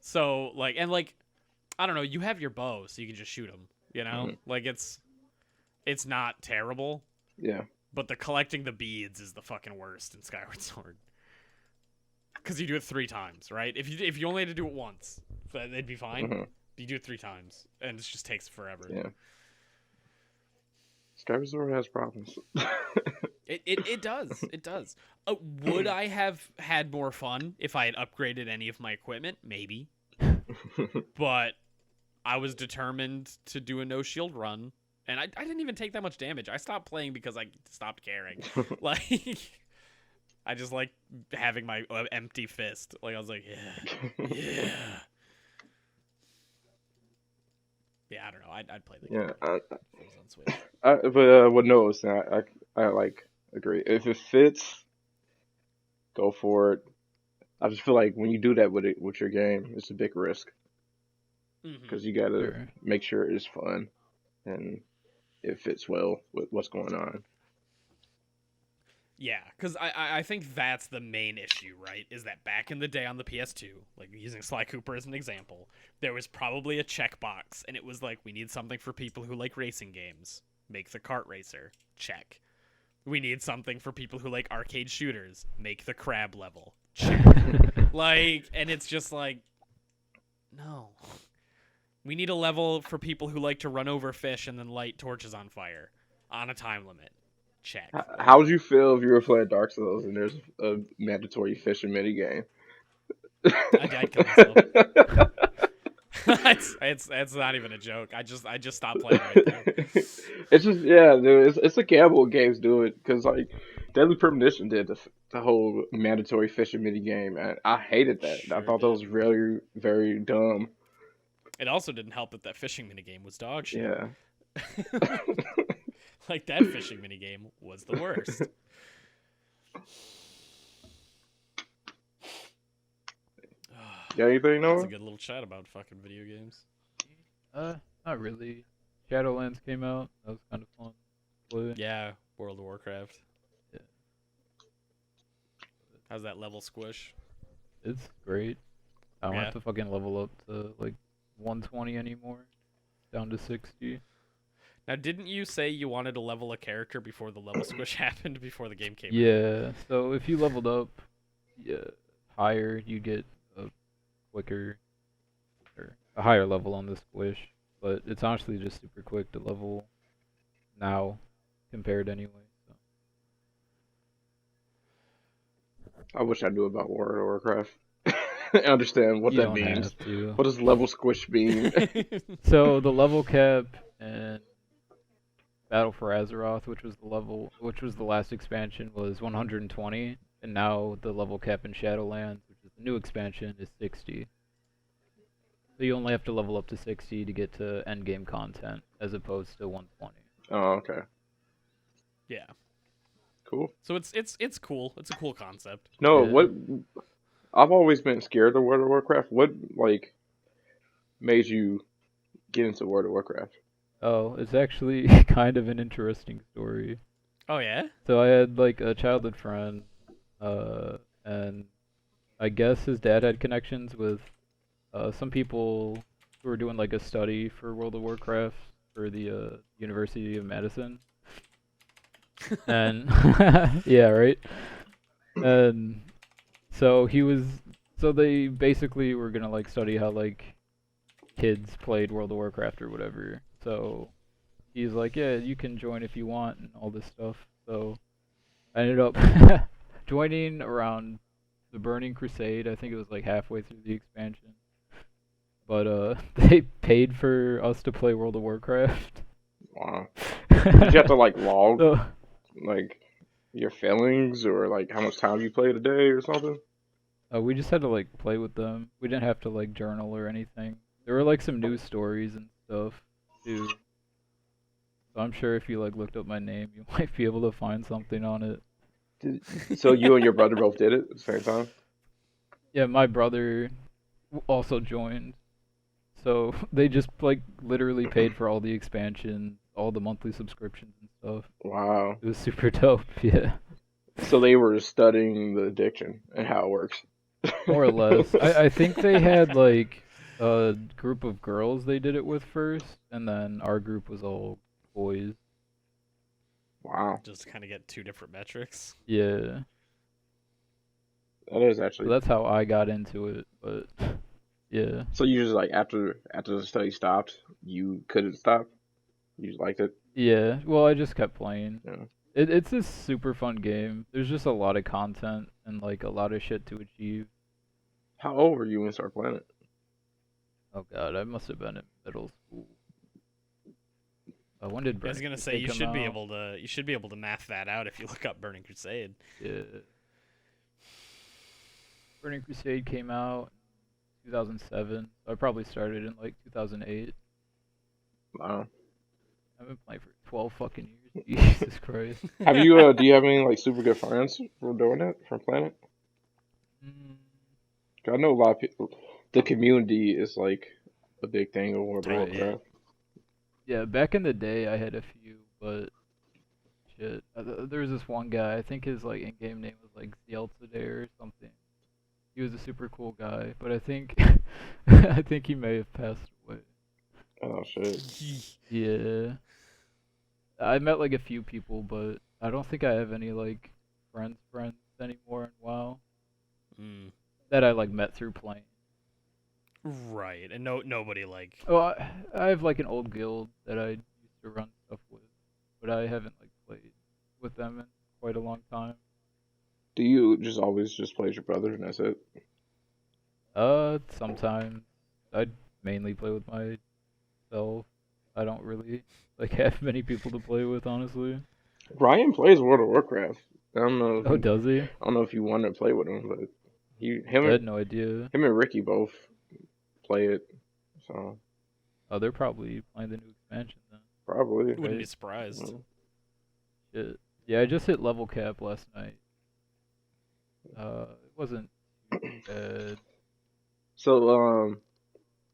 S1: So I don't know. You have your bow, so you can just shoot them. You know, it's not terrible.
S2: Yeah.
S1: But the collecting the beads is the fucking worst in Skyward Sword. Because you do it 3 times, right? If you only had to do it once, they'd be fine.
S2: Mm-hmm.
S1: You do it 3 times, and it just takes forever.
S2: Yeah. Skyward Sword has problems.
S1: It does. It does. Would I have had more fun if I had upgraded any of my equipment? Maybe. But I was determined to do a no shield run, and I didn't even take that much damage. I stopped playing because I stopped caring. I just like having my empty fist. I was like, yeah. Yeah, I don't know. I'd play the game.
S2: Yeah,
S1: on Switch.
S2: but what no, I like agree. If it fits, go for it. I just feel like when you do that with your game, it's a big risk because you gotta make sure it's fun and it fits well with what's going on.
S1: Yeah, because I think that's the main issue, right? Is that back in the day on the PS2, like using Sly Cooper as an example, there was probably a checkbox, and it was like, we need something for people who like racing games. Make the kart racer. Check. We need something for people who like arcade shooters. Make the crab level. Check. And it's just like, no. We need a level for people who like to run over fish and then light torches on fire on a time limit. Check.
S2: How would you feel if you were playing Dark Souls and there's a mandatory fishing minigame?
S1: I'd kill myself. It's not even a joke. I just stopped playing right there.
S2: It's just dude. It's a gamble games do it because like Deadly Premonition did the whole mandatory fishing minigame, and I hated that. Sure I thought that was very very dumb.
S1: It also didn't help that fishing minigame was dog shit.
S2: Yeah.
S1: Like that fishing minigame was the worst.
S2: Got anything, Noah?
S1: That's a good little chat about fucking video games.
S3: Not really. Shadowlands came out. That was kind of fun. Play.
S1: Yeah, World of Warcraft.
S3: Yeah.
S1: How's that level squish?
S3: It's great. I don't have to fucking level up to like 120 anymore. Down to 60.
S1: Now, didn't you say you wanted to level a character before the level squish happened, before the game came out?
S3: Yeah, so if you leveled up higher, you get a quicker or a higher level on the squish. But it's honestly just super quick to level now compared anyway. So.
S2: I wish I knew about World of Warcraft. I understand what
S3: You
S2: that
S3: don't
S2: means.
S3: have to.
S2: What does level squish mean?
S3: So the level cap in Battle for Azeroth, which was the last expansion, was 120, and now the level cap in Shadowlands, which is the new expansion, is 60. So you only have to level up to 60 to get to end game content, as opposed to 120.
S2: Oh, okay.
S1: Yeah.
S2: Cool.
S1: So it's cool. It's a cool concept.
S2: No,
S3: Yeah.
S2: what I've always been scared of World of Warcraft. What like made you get into World of Warcraft?
S3: Oh, it's actually kind of an interesting story.
S1: Oh yeah.
S3: So I had like a childhood friend, and I guess his dad had connections with some people who were doing like a study for World of Warcraft for the University of Madison. And yeah, right. And so they basically were gonna like study how like kids played World of Warcraft or whatever. So he's like, yeah, you can join if you want and all this stuff. So I ended up joining around the Burning Crusade. I think it was like halfway through the expansion. But they paid for us to play World of Warcraft.
S2: Wow. Did you have to like log
S3: So,
S2: like your feelings or like how much time you played a day or something?
S3: we just had to like play with them. We didn't have to like journal or anything. There were like some news stories and stuff too. So I'm sure if you like looked up my name, you might be able to find something on it.
S2: So you and your brother both did it at the same time?
S3: Yeah, my brother also joined. So they just like literally paid for all the expansions, all the monthly subscriptions and stuff.
S2: Wow.
S3: It was super dope. Yeah,
S2: So they were studying the addiction and how it works.
S3: more or less. I think they had like a group of girls they did it with first, and then our group was all boys.
S2: Wow.
S1: Just to kind of get two different metrics.
S3: Yeah,
S2: That is
S3: so
S2: actually.
S3: that's how I got into it. But yeah,
S2: So you just like after the study stopped, you couldn't stop. You just liked it.
S3: yeah. Well, I just kept playing.
S2: Yeah.
S3: It's a super fun game. There's just a lot of content and like a lot of shit to achieve.
S2: How old were you when you started playing it?
S3: Oh god, I must have been in middle school. When did
S1: I was
S3: Burning
S1: gonna say
S3: Crusade
S1: you
S3: come
S1: should be
S3: out?
S1: able to math that out if you look up Burning Crusade.
S3: Yeah. Burning Crusade came out in 2007. So I probably started in like 2008.
S2: Wow.
S3: I've been playing for 12 fucking years. Jesus Christ.
S2: Have you? Do you have any like super good friends from doing it from playing it?
S3: Mm,
S2: 'Cause I know a lot of people. The community is like a big thing in World of
S1: Oh, yeah.
S2: Warcraft.
S3: yeah, back in the day I had a few, but shit. There was this one guy, I think his like in-game name was like Zieltadare or something. He was a super cool guy, but I think I think he may have passed away.
S2: Oh shit.
S3: Yeah. I met like a few people, but I don't think I have any like friends anymore in WoW
S1: Mm.
S3: that I like met through playing.
S1: Right, and nobody like.
S3: Oh, I have like an old guild that I used to run stuff with, but I haven't like played with them in quite a long time.
S2: Do you just always just play with your brother and that's it?
S3: Sometimes I mainly play with myself. I don't really like have many people to play with, honestly.
S2: Ryan plays World of Warcraft. I don't know. If
S3: Oh, does he?
S2: I don't know if you want to play with him, but him
S3: I had
S2: and
S3: no idea.
S2: him and Ricky both play it. So
S3: Oh, they're probably playing the new expansion then.
S2: probably.
S1: Wouldn't be
S3: Right.
S1: surprised.
S2: Mm.
S3: Shit. Yeah, I just hit level cap last night. It wasn't bad.
S2: So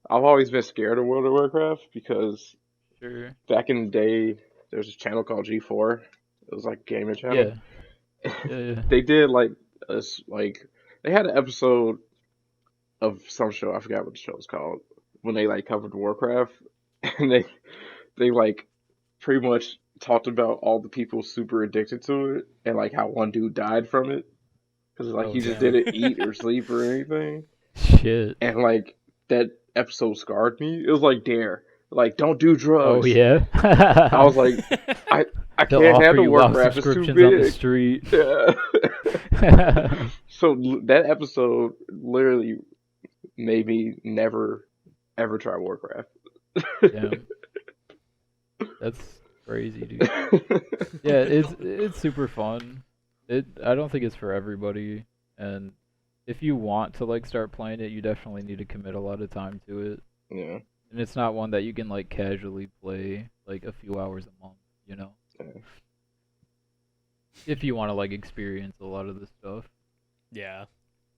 S2: I've always been scared of World of Warcraft because
S3: Sure.
S2: back in the day there was this channel called G4. It was like a gaming channel.
S3: Yeah. Yeah.
S2: They did like they had an episode of some show, I forgot what the show was called, when they like covered Warcraft and they like pretty much talked about all the people super addicted to it and like how one dude died from it because like
S3: Oh
S2: he just
S3: damn.
S2: didn't eat or sleep or anything,
S3: Shit.
S2: and like that episode scarred me. It was like Dare, like don't do
S3: Oh
S2: drugs.
S3: yeah.
S2: I was like, I
S3: They'll
S2: can't
S3: offer
S2: handle
S3: you WoW
S2: Warcraft. It's too
S3: subscriptions on the
S2: big.
S3: street.
S2: Yeah. So that episode literally made me never ever try Warcraft.
S3: Damn. That's crazy, dude. Yeah, it's super fun. I don't think it's for everybody, and if you want to like start playing it, you definitely need to commit a lot of time to it.
S2: Yeah.
S3: And it's not one that you can like casually play like a few hours a month,
S2: Yeah.
S3: If you want to like experience a lot of this stuff.
S1: Yeah.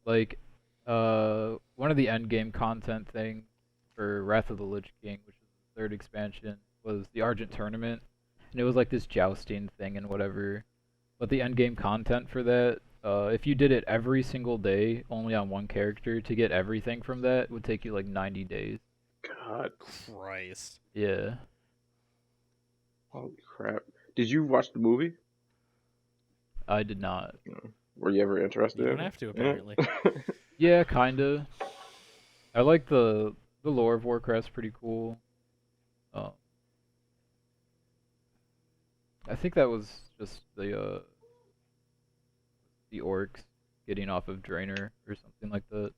S3: Like one of the end game content things for Wrath of the Lich King, which is the third expansion, was the Argent tournament. And it was like this jousting thing and whatever. But the end game content for that, if you did it every single day, only on one character, to get everything from that would take you like 90 days.
S2: God.
S1: Christ.
S3: Yeah.
S2: Holy crap. Did you watch the movie?
S3: I did not.
S2: Were you ever interested
S1: You
S2: in
S1: don't
S2: it?
S1: have to, apparently.
S3: Yeah, kinda. I like the lore of Warcraft's pretty cool. I think that was just the orcs getting off of Draenor or something like that.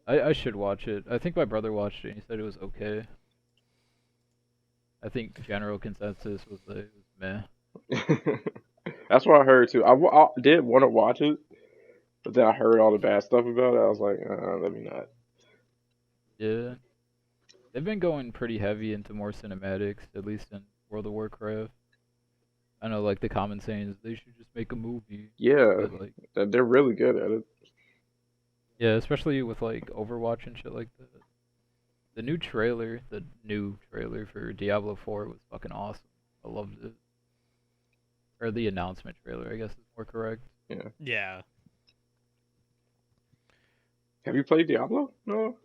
S3: I should watch it. I think my brother watched it and he said it was okay. I think general consensus was that it was meh.
S2: That's what I heard too. I did want to watch it, but then I heard all the bad stuff about it. I was like, let me not.
S3: Yeah. They've been going pretty heavy into more cinematics, at least in World of Warcraft. I know, like, the common saying is they should just make a movie.
S2: Yeah,
S3: But, like,
S2: they're really good at it.
S3: yeah, especially with, like, Overwatch and shit like that. The new trailer for Diablo 4 was fucking awesome. I loved it. Or the announcement trailer, I guess is more correct.
S2: Yeah.
S1: Yeah.
S2: Have you played Diablo? No.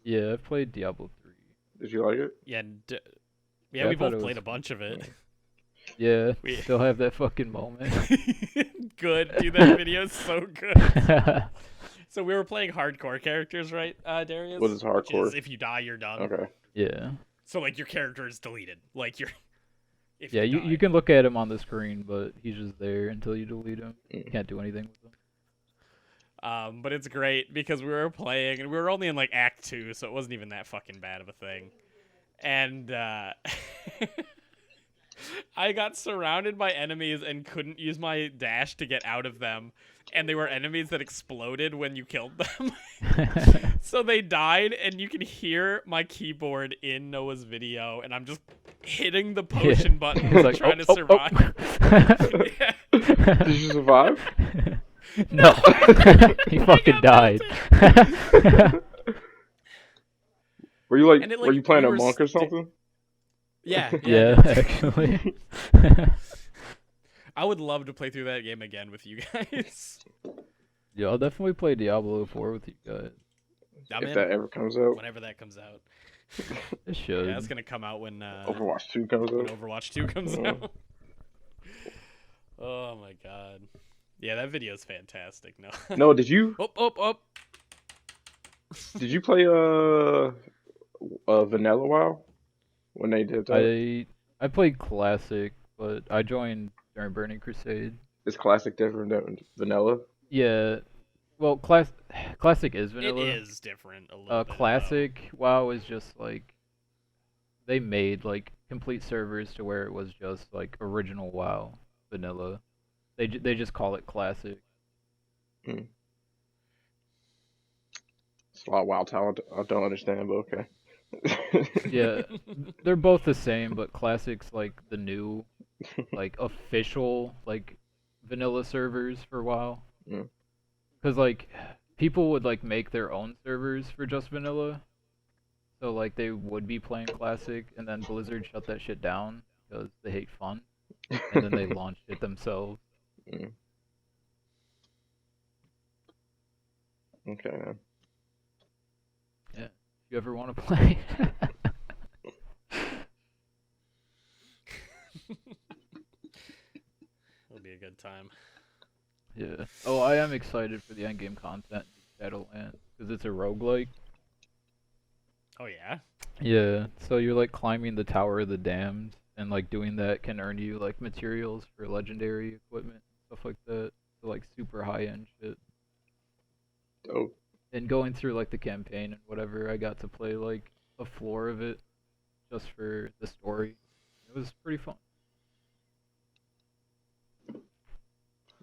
S3: Yeah, I've played Diablo 3.
S2: Did you like it?
S1: Yeah.
S3: Yeah, I
S1: We
S3: thought
S1: both
S3: it
S1: played
S3: was-
S1: a bunch of it.
S3: Yeah,
S1: We-
S3: still have that fucking moment.
S1: Good. Dude, that video is so good. So we were playing hardcore characters, right, Darius?
S2: What is hardcore?
S1: Which is if you die, you're done.
S2: Okay.
S3: Yeah.
S1: So, like, your character is deleted. Like, you're... If
S3: Yeah,
S1: you,
S3: you can look at him on the screen, but he's just there until you delete him. You
S2: Mm.
S3: can't do anything with him.
S1: But it's great because we were playing, and we were only in, like, Act 2, so it wasn't even that fucking bad of a thing. And, I got surrounded by enemies and couldn't use my dash to get out of them. And they were enemies that exploded when you killed them. So they died, and you can hear my keyboard in Noah's video, and I'm just hitting the potion button
S3: He's like,
S1: trying to
S3: "Oh, oh,
S1: survive.
S3: oh."
S1: Yeah.
S2: Did you survive?
S3: No, he fucking died.
S2: Were you like,
S1: And it,
S2: were
S1: like,
S2: you playing
S1: we
S2: a
S1: were
S2: monk or something?
S1: Yeah,
S3: Yeah, actually.
S1: I would love to play through that game again with you guys.
S3: Yeah, I'll definitely play Diablo 4 with you guys.
S1: I'm
S2: If
S1: in
S2: that ever comes out.
S1: whenever that comes out.
S3: It should.
S1: Yeah, it's gonna come out when
S2: Overwatch 2 comes
S1: when
S2: out.
S1: Overwatch 2 comes
S2: Yeah.
S1: out. Oh my god. Yeah, that video is fantastic. No.
S2: No, did you
S1: Did
S2: play Vanilla WoW when they did that?
S3: I played Classic, but I joined during Burning Crusade.
S2: Is Classic different than Vanilla?
S3: Yeah, well, Classic is
S1: It
S3: vanilla.
S1: is different a little bit.
S3: Classic WoW is just like they made like complete servers to where it was just like original WoW vanilla. They just call it Classic.
S2: It's a lot of WoW talent I don't understand, but okay.
S3: Yeah, they're both the same, but Classic's like the new, like official like vanilla servers for WoW.
S2: Mm.
S3: Cause like people would like make their own servers for just vanilla, so like they would be playing Classic, and then Blizzard shut that shit down because they hate fun, and then they launched it themselves.
S2: Mm. Okay, man.
S3: If you ever want to play.
S1: good time.
S3: Yeah. Oh, I am excited for the endgame content in Shadowlands because it's a roguelike.
S1: Oh yeah.
S3: Yeah. So you're like climbing the Tower of the Damned, and like doing that can earn you like materials for legendary equipment, stuff like that. So like super high end shit.
S2: Dope.
S3: And going through like the campaign and whatever, I got to play like a floor of it just for the story. It was pretty fun.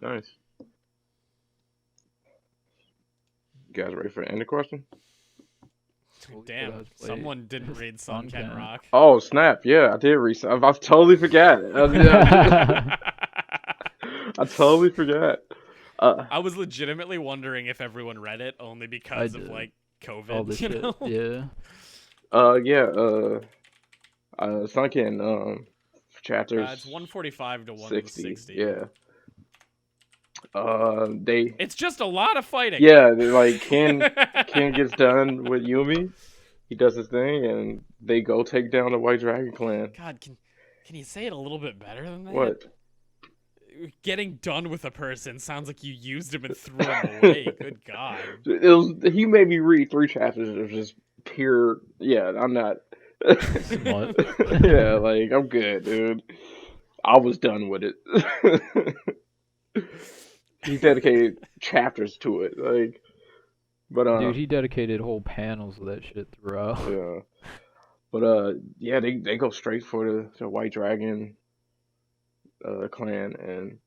S2: Nice. You guys ready for the end of the question?
S1: Damn, someone didn't read Sun Ken Rock.
S2: Oh snap! Yeah, I did read. I totally forgot. I totally forgot.
S1: I was legitimately wondering if everyone read it only because of like COVID.
S3: All this shit.
S1: Know?
S3: Yeah.
S2: Sunken chapters.
S1: It's 145 to 160.
S2: Yeah.
S1: It's just a lot of fighting.
S2: Yeah, like Ken gets done with Yumi. He does his thing, and they go take down the White Dragon Clan.
S1: God, can you say it a little bit better than that?
S2: What?
S1: Getting done with a person sounds like you used him and threw him away. Good God.
S2: He made me read 3 chapters of just pure. Yeah, I'm not.
S3: Smut.
S2: Yeah, like I'm good, dude. I was done with it. He dedicated chapters to it, like. But
S3: dude, he dedicated whole panels of that shit throughout.
S2: Yeah. But yeah, they go straight for the White Dragon clan, and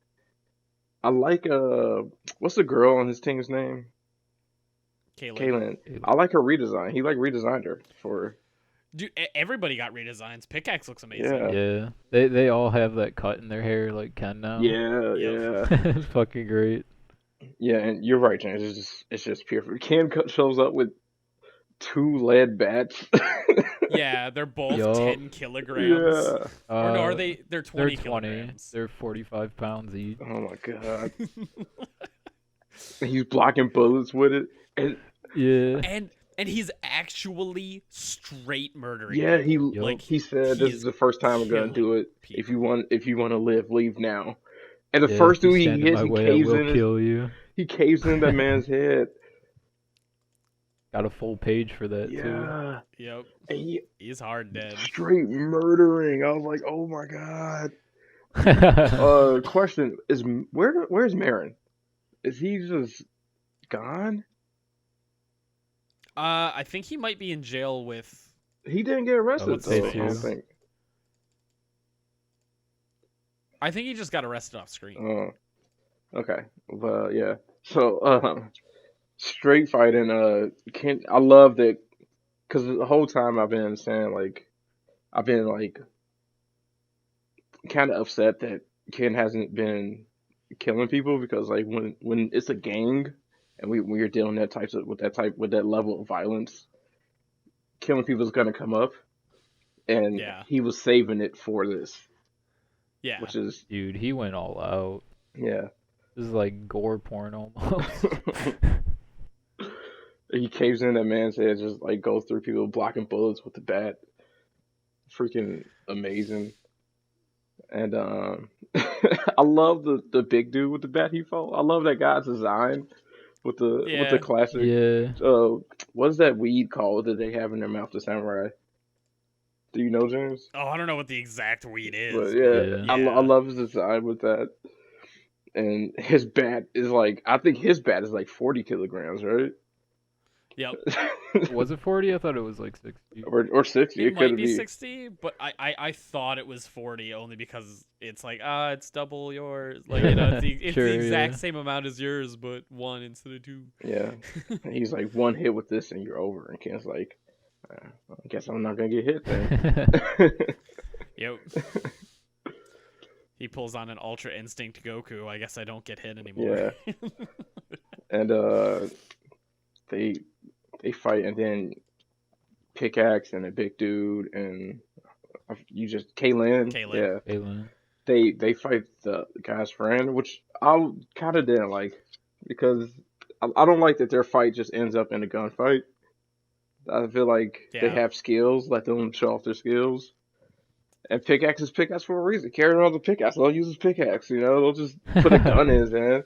S2: I like what's the girl on his team's name? Kaylin. I like her redesign. He like redesigned her for.
S1: Dude, everybody got redesigns. Pickaxe looks amazing.
S3: Yeah. They all have that cut in their hair like Ken now.
S2: Yeah,
S1: Yep.
S2: yeah.
S3: It's fucking great.
S2: Yeah, and you're right, James. It's just pure. Ken shows up with 2 lead bats.
S1: Yeah, they're both
S3: Yup.
S1: 10 kilograms.
S2: Yeah.
S1: Or no, are they? They're 20
S3: They're 20.
S1: kilograms.
S3: They're 45 pounds each.
S2: Oh my god. He's blocking bullets with it, and
S3: Yeah.
S1: And he's actually straight murdering.
S2: yeah,
S1: people.
S2: he said this is the first time I'm gonna do it.
S1: people.
S2: If you want to live, leave now. And the
S3: Yeah,
S2: first dude he
S3: stand in
S2: hits,
S3: my
S2: he
S3: way, I
S2: caves
S3: will
S2: in.
S3: kill you.
S2: He caves in that man's head.
S3: Got a full page for that too.
S2: Yeah.
S1: Yep.
S2: And
S1: He's hard dead.
S2: straight murdering. I was like, oh my god. Question is, where's Marin? Is he just gone?
S1: I think he might be in jail with.
S2: He didn't get arrested
S3: would say
S2: though. I don't
S3: too.
S2: think.
S1: I think he just got arrested off screen.
S2: Oh, okay. Well, yeah. So, straight fighting. I love that because the whole time I've been saying I've been kind of upset that Ken hasn't been killing people because like when it's a gang and we're dealing with that level of violence, killing people is gonna come up, and
S1: Yeah.
S2: he was saving it for this,
S1: Yeah.
S2: which is
S3: Dude, he went all out.
S2: yeah.
S3: This is like gore porn almost.
S2: He caves in that man's head, just like goes through people, blocking bullets with the bat. Freaking amazing. And I love the big dude with the bat he fought. I love that guy's design with the classic.
S3: Yeah.
S2: What's that weed called that they have in their mouth, the samurai? Do you know, James?
S1: Oh, I don't know what the exact weed is.
S2: But yeah,
S3: Yeah.
S2: I love his design with that. And his bat is I think his bat is like 40 kilograms, right?
S1: Yep.
S3: Was it 40? I thought it was like 60.
S2: Or 60.
S1: It might
S2: could
S1: be 60, but I thought it was 40 only because it's like, it's double yours. Like, it's
S3: Sure,
S1: the exact
S3: yeah.
S1: same amount as yours, but 1 instead of 2.
S2: Yeah. And he's like, one hit with this and you're over. And Ken's like, I guess I'm not going to get hit then.
S1: Yep. He pulls on an Ultra Instinct Goku. I guess I don't get hit anymore.
S2: Yeah. And they fight, and then Pickaxe and a big dude, and Kaylin. Yeah.
S3: Kaylin.
S2: They fight the guy's friend, which I kind of didn't like because I don't like that their fight just ends up in a gunfight. I feel like they
S1: Yeah.
S2: have skills, let them show off their skills. And pickaxe is pickaxe for a reason. Carry around the pickaxe. They'll use his pickaxe, you know? They'll just put a gun in his hand.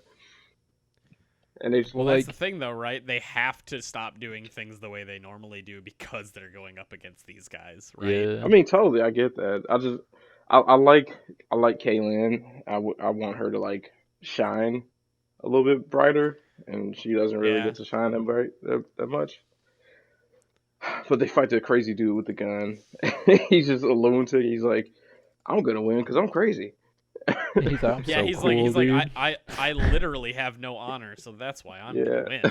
S2: And they just,
S1: Well,
S3: Well,
S1: that's
S3: like-
S1: the thing, though, right? They have to stop doing things the way they normally do because they're going up against these guys, right?
S3: Yeah.
S2: I mean, totally, I get that. I like Kaylin. I want her to like shine a little bit brighter, and she doesn't really
S1: Yeah.
S2: get to shine that much. But they fight the crazy dude with the gun. He's just a lunatic. He's like, I'm gonna win because I'm crazy.
S3: He's like, I'm
S1: Yeah,
S3: so
S1: he's
S3: cool,
S1: like,
S3: dude.
S1: I literally have no honor, so that's why I'm gonna win.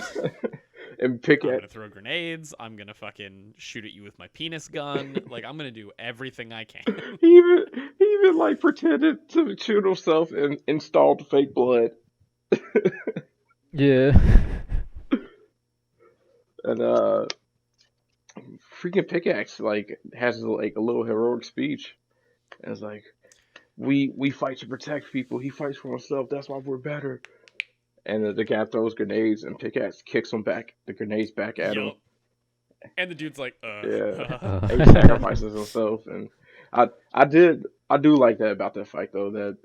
S2: And
S1: I'm
S2: pickaxe.
S1: gonna throw grenades. I'm gonna fucking shoot at you with my penis gun. Like, I'm gonna do everything I can.
S2: He even like pretended to shoot himself and installed fake blood.
S3: Yeah.
S2: And freaking pickaxe like has like a little heroic speech. And it's like, we fight to protect people. He fights for himself. That's why we're better. And the guy throws grenades, and pickaxe kicks him back. The grenades back at him.
S1: Yup. And the dude's like,
S2: Yeah. He sacrifices himself, and I do like that about that fight though, that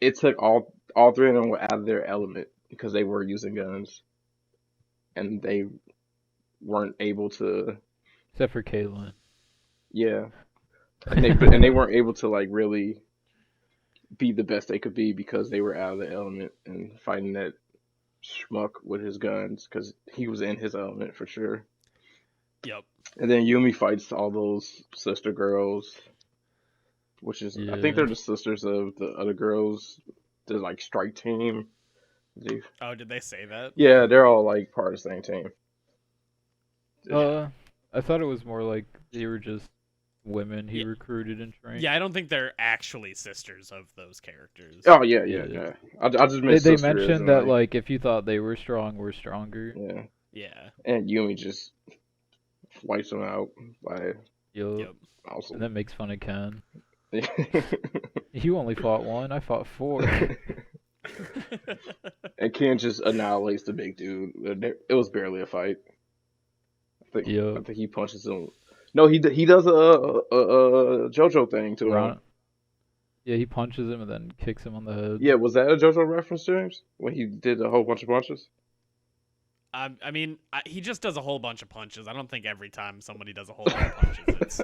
S2: it took all three of them were out of their element because they were using guns, and they weren't able to.
S3: Except for Caitlyn.
S2: Yeah, and they weren't able to like really be the best they could be because they were out of the element and fighting that schmuck with his guns because he was in his element for sure.
S1: Yep.
S2: And then Yumi fights all those sister girls, which is I think they're the sisters of the other girls, the like strike team.
S1: Oh, did they say that?
S2: Yeah, they're all like part of the same team.
S3: I thought it was more like they were just women he recruited and trained.
S1: Yeah, I don't think they're actually sisters of those characters.
S2: Oh yeah. I just meant
S3: They
S2: sisters
S3: mentioned that like if you thought they were strong, we're stronger.
S2: yeah,
S1: Yeah.
S2: and Yumi just wipes them out by
S3: Yup.
S2: awesome.
S3: And then makes fun of Ken. You only fought one, I fought 4.
S2: And Ken just annihilates the big dude. It was barely a fight. I think he punches him. No, he does a JoJo thing to him.
S3: Yeah, he punches him and then kicks him on the head.
S2: Yeah, was that a JoJo reference, James? When he did a whole bunch of punches?
S1: I mean, he just does a whole bunch of punches. I don't think every time somebody does a whole lot of punches,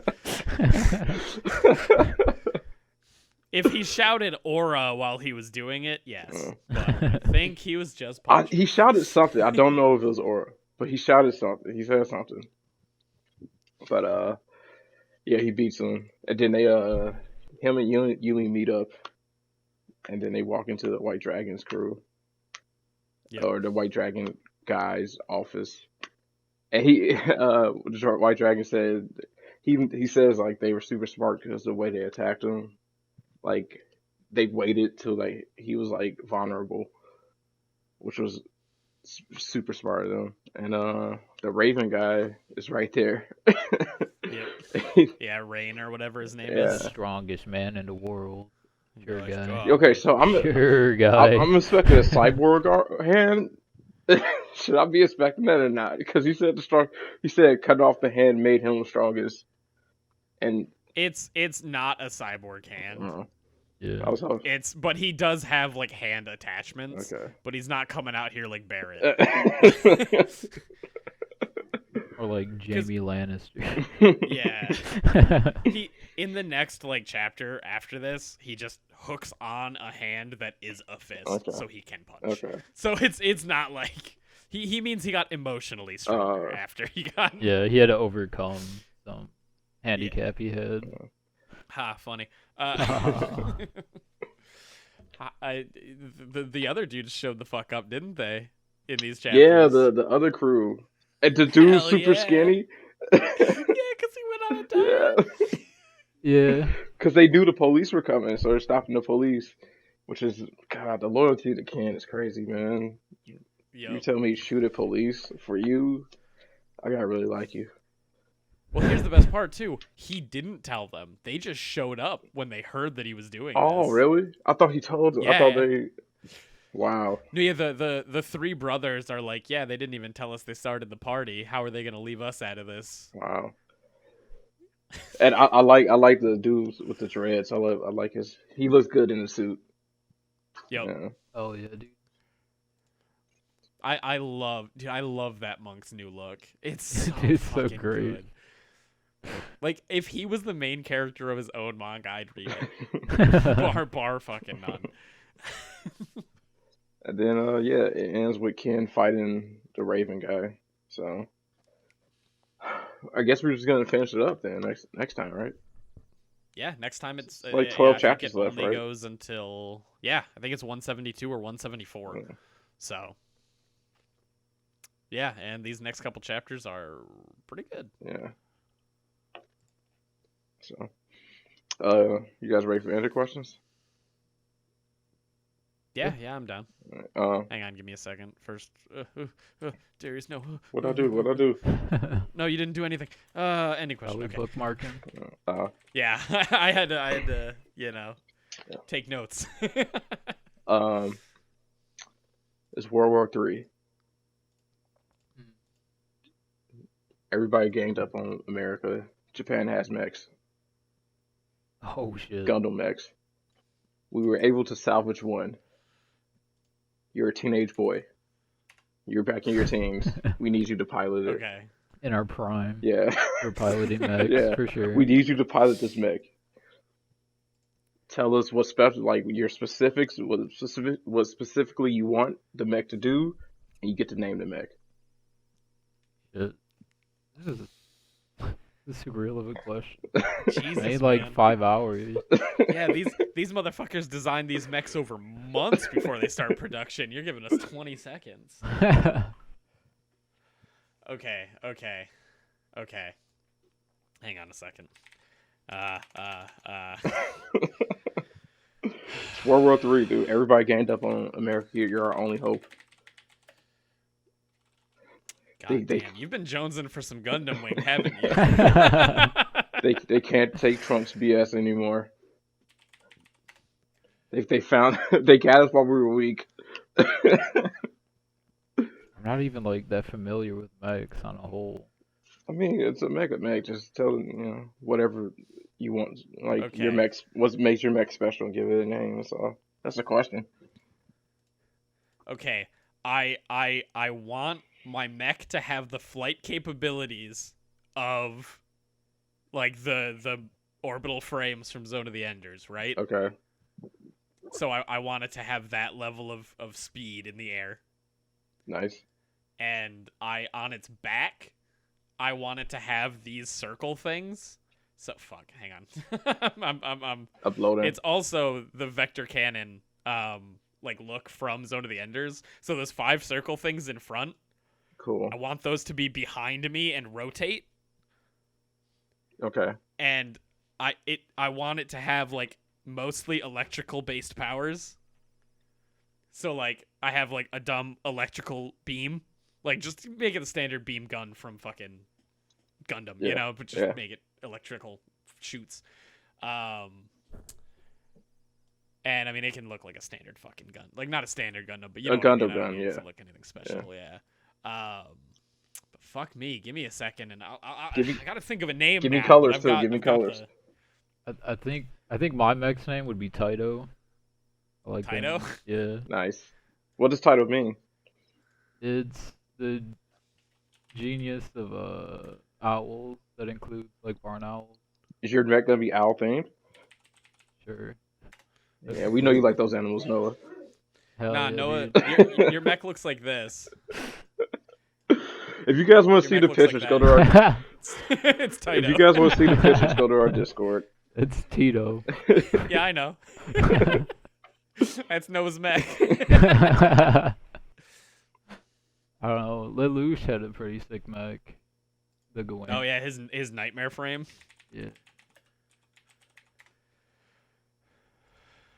S1: if he shouted aura while he was doing it, yes. But I think he was just punching.
S2: He shouted something. I don't know if it was aura, but he shouted something. He said something. But yeah, he beats him, and then they him and Yumi meet up, and then they walk into the White Dragon's crew, or the White Dragon guy's office, and the White Dragon said he says like they were super smart because the way they attacked him, like they waited till like he was like vulnerable, which was super smart of them. And the Raven guy is right there.
S1: Yeah, Rain or whatever his name
S2: Yeah.
S1: is.
S3: Strongest man in the world. Sure guy.
S2: Okay, so
S3: Sure guy.
S2: I'm expecting a cyborg hand. Should I be expecting that or not? Because he said cut off the hand made him the strongest. And
S1: it's not a cyborg hand.
S3: Yeah.
S2: I was hoping.
S1: But he does have like hand attachments.
S2: Okay.
S1: But he's not coming out here like Barrett.
S3: Or like Jamie Lannister.
S1: Yeah. He in the next like chapter after this, he just hooks on a hand that is a fist, so he can punch.
S2: Okay.
S1: So it's not like he means he got emotionally stronger after he got.
S3: Yeah, he had to overcome some handicap he had.
S1: Ha, funny. The other dudes showed the fuck up, didn't they? In these chapters.
S2: Yeah, the other crew. And the dude's super skinny.
S1: Yeah, because he went on a diet.
S3: Yeah.
S2: Because they knew the police were coming, so they're stopping the police. Which is, God, the loyalty to Ken is crazy, man.
S1: Yep.
S2: You tell me shoot at police for you, I gotta really like you.
S1: Well, here's the best part, too. He didn't tell them. They just showed up when they heard that he was doing
S2: Oh,
S1: this.
S2: really? I thought he told them.
S1: Yeah.
S2: I thought they... Wow.
S1: No, yeah, the three brothers are like, yeah, they didn't even tell us they started the party. How are they going to leave us out of this?
S2: Wow. And I like the dudes with the dreads. I like his. He looks good in the suit.
S1: Yep.
S2: Yeah.
S3: Oh yeah, dude.
S1: I love that monk's new look. It's so
S3: It's so
S1: fucking
S3: great.
S1: good. Like, if he was the main character of his own manga, I'd read it. bar fucking none.
S2: And then yeah, it ends with Ken fighting the Raven guy. So I guess we're just gonna finish it up then next time, right?
S1: Yeah, next time it's
S2: Like
S1: yeah,
S2: 12
S1: I think
S2: chapters
S1: it
S2: left,
S1: only
S2: right?
S1: goes until I think it's 172 or 174.
S2: Yeah.
S1: So yeah, and these next couple chapters are pretty good.
S2: Yeah. So you guys ready for any questions?
S1: Yeah, I'm down.
S2: Alright,
S1: Hang on, give me a second. First, Darius, no.
S2: what I do? What I do?
S1: No, you didn't do anything. Any question?
S3: Probably
S1: Okay.
S3: bookmarking.
S1: Yeah, I had to, take notes.
S2: Um, it's World War III. Everybody ganged up on America. Japan has mechs,
S3: Oh shit.
S2: Gundam mechs. We were able to salvage one. You're a teenage boy. You're back in your teens. We need you to pilot it.
S1: Okay.
S3: In our prime.
S2: Yeah.
S3: We're piloting mechs
S2: Yeah.
S3: for sure.
S2: We need you to pilot this mech. Tell us what special, like your specifics, what specifically you want the mech to do, and you get to name the mech.
S3: Shit. This is a super relevant question.
S1: Jesus,
S3: I need like
S1: man.
S3: 5 hours.
S1: Yeah, these motherfuckers designed these mechs over months before they start production. You're giving us 20 seconds. Okay. Hang on a second.
S2: It's World War III, dude. Everybody ganged up on America. You're our only hope.
S1: God
S2: They-
S1: damn, you've been jonesing for some Gundam Wing, haven't you?
S2: They can't take Trump's BS anymore. They found they got us while we were weak.
S3: I'm not even like that familiar with mechs on a whole.
S2: I mean, it's a mega mech. Just tell them, whatever you want. Like your
S1: Okay.
S2: mech's, what makes your mech special, and give it a name. That's all. That's the question.
S1: Okay, I want my mech to have the flight capabilities of like the orbital frames from Zone of the Enders, right?
S2: Okay.
S1: So I want it to have that level of speed in the air.
S2: Nice.
S1: And on its back, I want it to have these circle things. So fuck, hang on. I'm
S2: Uploading.
S1: It's also the vector cannon like look from Zone of the Enders. So those 5 circle things in front,
S2: Cool.
S1: I want those to be behind me and rotate.
S2: Okay.
S1: And I want it to have like mostly electrical based powers. So like I have like a dumb electrical beam, like just make it the standard beam gun from fucking Gundam,
S2: Yeah,
S1: but just
S2: yeah.
S1: make it electrical shoots. And I mean it can look like a standard fucking gun, like not a standard Gundam, but you know
S2: A
S1: what I mean.
S2: Gundam
S1: I don't
S2: gun,
S1: need it to
S2: yeah.
S1: look anything special, yeah. But fuck me, give me a second, and I
S2: Give me-
S1: gotta think of a name.
S2: give me
S1: now,
S2: colors,
S1: but I've
S2: too,
S1: got-
S2: give me
S1: I've got
S2: colors.
S3: I think my mech's name would be Taito. I like that
S1: Taito?
S3: name. Yeah.
S2: Nice. What does title mean?
S3: It's the genius of owls that includes like barn owls.
S2: Is your mech gonna be owl themed?
S3: Sure.
S2: Yeah, we know you like those animals, Noah.
S3: Hell
S1: Nah,
S3: yeah,
S1: Noah,
S3: dude.
S1: your mech looks like this.
S2: If you guys want to see
S1: Your
S2: the
S1: mech looks
S2: pictures,
S1: like
S2: go to our.
S1: It's Taito.
S2: If you guys want to see the pictures, go to our Discord.
S3: It's Tito.
S1: Yeah, I know. That's Noah's mech.
S3: I don't know. Lelouch had a pretty sick mech. The Gawain.
S1: Oh yeah, his nightmare frame.
S3: Yeah.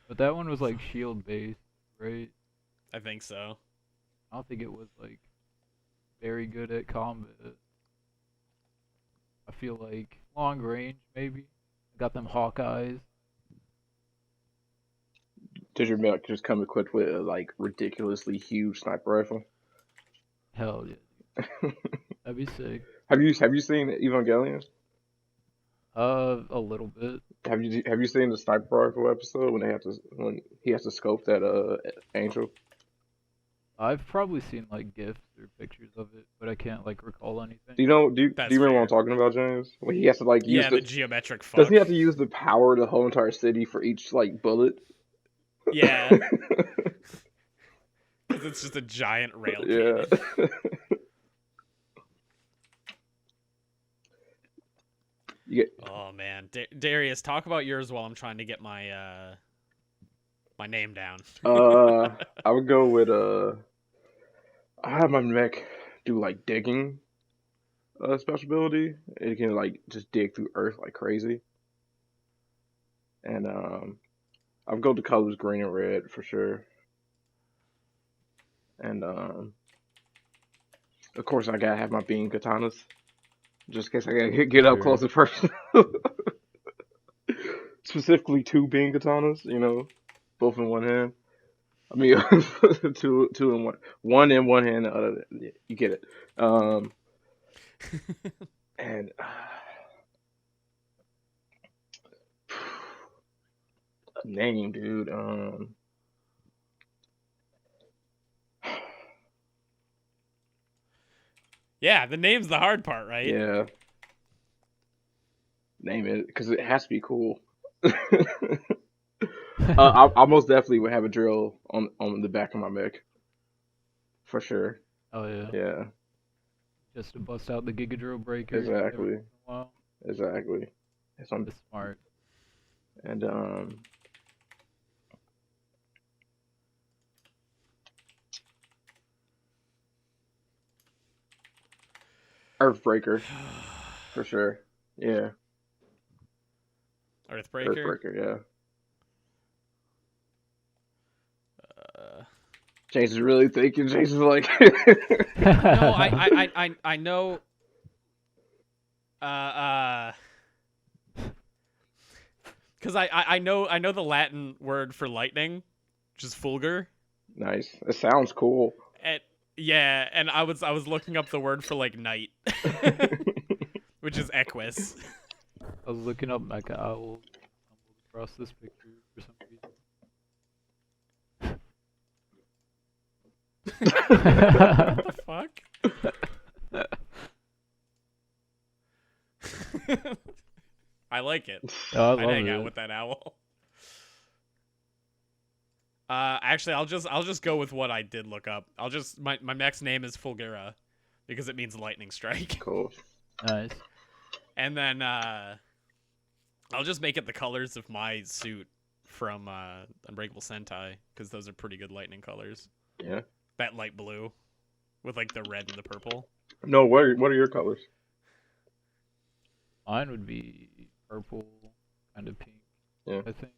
S3: But that one was like shield based, right?
S1: I think so.
S3: I don't think it was like very good at combat. I feel like long range maybe. Got them hawk eyes.
S2: Does your mech just come equipped with a like ridiculously huge sniper rifle?
S3: Hell yeah. That'd be sick.
S2: Have you seen Evangelion?
S3: A little bit.
S2: Have you seen the sniper rifle episode when he has to scope that angel?
S3: I've probably seen like GIFs or pictures of it, but I can't like recall anything.
S2: Do
S1: That's
S2: you remember what I'm
S1: fair.
S2: talking about, James? When he has to like use
S1: Yeah, the geometric fuck.
S2: doesn't he have to use the power of the whole entire city for each like bullet?
S1: Yeah, because it's just a giant rail
S2: Yeah.
S1: cannon.
S2: You get
S1: Oh man, Darius, talk about yours while I'm trying to get my my name down.
S2: I would go with I have my mech do like digging special ability. It can like just dig through earth like crazy. And I would go the colors green and red for sure. And of course I gotta have my beam katanas. Just in case I gotta get up
S3: Sure.
S2: close and personal. Specifically two beam katanas, you know, both in one hand. I mean, two in one, one in one hand, the other. Yeah, you get it. And a name, dude.
S1: Yeah, the name's the hard part, right?
S2: Yeah, name it because it has to be cool. I most definitely would have a drill on the back of my mech, for sure.
S3: Oh yeah.
S2: Yeah,
S3: Just to bust out the Giga Drill breaker.
S2: exactly,
S3: Wow,
S2: exactly. So
S3: that's smart.
S2: and Earthbreaker for sure. Yeah,
S1: Earthbreaker.
S2: Earthbreaker. Yeah.
S1: Uh,
S2: James is really thinking. James is like,
S1: no, I know. Because I know the Latin word for lightning, which is fulgur.
S2: nice. It sounds cool.
S1: And yeah, and I was looking up the word for like night, which is equus.
S3: I was looking up Mecha Owl. Stumbled across this picture for some reason.
S1: What the fuck? I like it.
S3: Oh, I
S1: I'd
S3: love
S1: hang out
S3: it.
S1: with that owl. Actually, I'll just go with what I did look up. My next name is Fulgura because it means lightning strike.
S2: Cool.
S3: Nice.
S1: And then I'll just make it the colors of my suit from Unbreakable Sentai because those are pretty good lightning colors.
S2: Yeah.
S1: That light blue with like the red and the purple.
S2: No, what are your colors?
S3: Mine would be purple, kind of pink.
S2: Yeah.
S3: I think.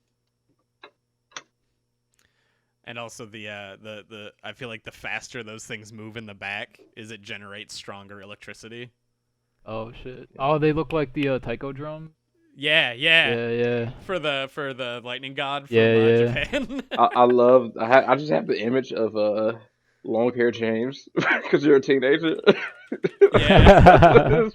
S1: And also the I feel like the faster those things move in the back is it generates stronger electricity.
S3: Oh shit. Oh, they look like the taiko drum.
S1: Yeah.
S3: Yeah.
S1: For the lightning god from
S3: Yeah.
S1: Japan.
S2: I just have the image of long hair James because you're a teenager.
S1: Yeah.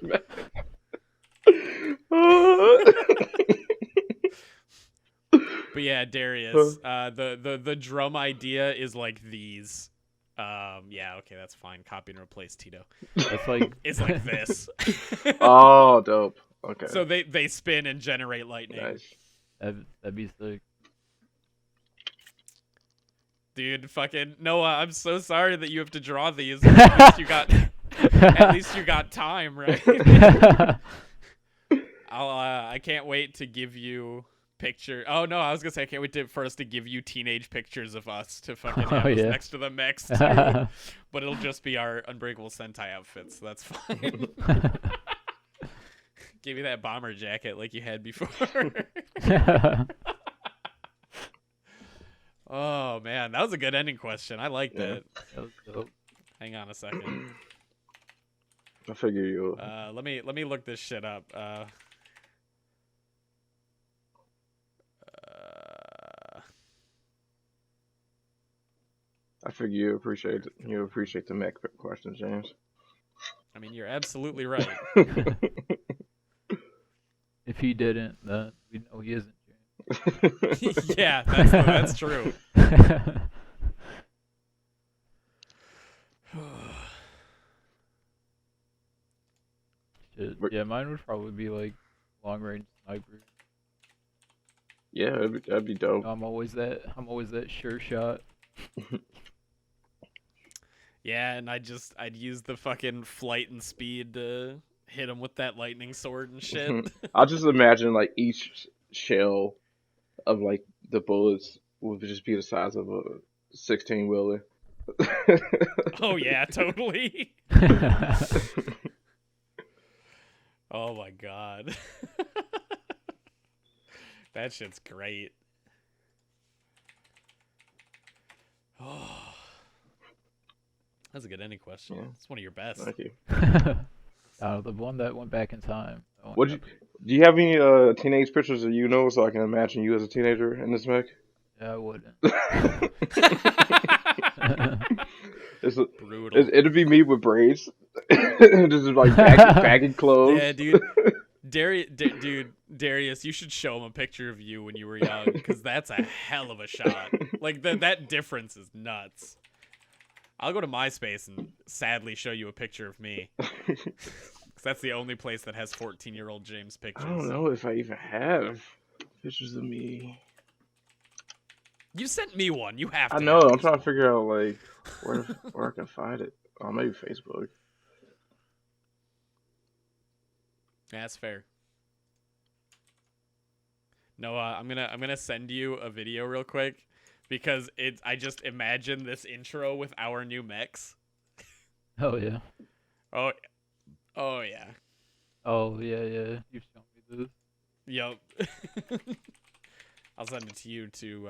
S1: But yeah, Darius, the drum idea is like these. Yeah, okay, that's fine. Copy and replace Tito.
S3: That's like
S1: It's like this.
S2: Oh, dope. Okay.
S1: So they spin and generate lightning.
S2: Nice.
S3: that'd be sick.
S1: Dude, fucking Noah, I'm so sorry that you have to draw these. At least you got time, right? I can't wait to give you picture. Oh no, I was gonna say I can't wait for us to give you teenage pictures of us to fucking have us next to the mechs too. But it'll just be our Unbreakable Sentai outfits, so that's fine. Give me that bomber jacket like you had before. Oh man, that was a good ending question. I liked it.
S3: That was dope.
S1: Hang on a second.
S2: I figure you.
S1: Let me look this shit up.
S2: I figure you appreciate the mech questions, James.
S1: I mean, you're absolutely right.
S3: If he didn't, then we know he isn't
S1: Yeah, that's true.
S3: James. Shit. Yeah, mine would probably be like long range sniper.
S2: Yeah, that'd be dope.
S3: I'm always that sure shot.
S1: Yeah, and I'd use the fucking flight and speed to hit him with that lightning sword and shit.
S2: I'll just imagine like each shell of like the bullets would just be the size of a 16 wheeler.
S1: Oh yeah, totally. Oh my god. That shit's great. Oh. That's a good ending question.
S2: Yeah.
S1: It's one of your best.
S2: Thank you.
S3: The one that went back in time.
S2: Do you have any teenage pictures of so I can imagine you as a teenager in this mech?
S3: Yeah, I wouldn't.
S1: Brutal.
S2: It'd be me with braids, just like bagging clothes.
S1: Yeah, dude. Darius, you should show him a picture of you when you were young, because that's a hell of a shot. Like that difference is nuts. I'll go to MySpace and sadly show you a picture of me, because that's the only place that has 14-year-old James pictures.
S2: I don't know if I even have pictures of me.
S1: You sent me one. You have to.
S2: I know. I'm trying to figure out like where I can find it. Oh, maybe Facebook.
S1: Yeah, that's fair. Noah, I'm gonna send you a video real quick, because I just imagine this intro with our new mechs.
S3: Oh yeah.
S1: Oh yeah.
S3: Oh yeah. You've shown me this.
S1: Yup. I'll send it to you to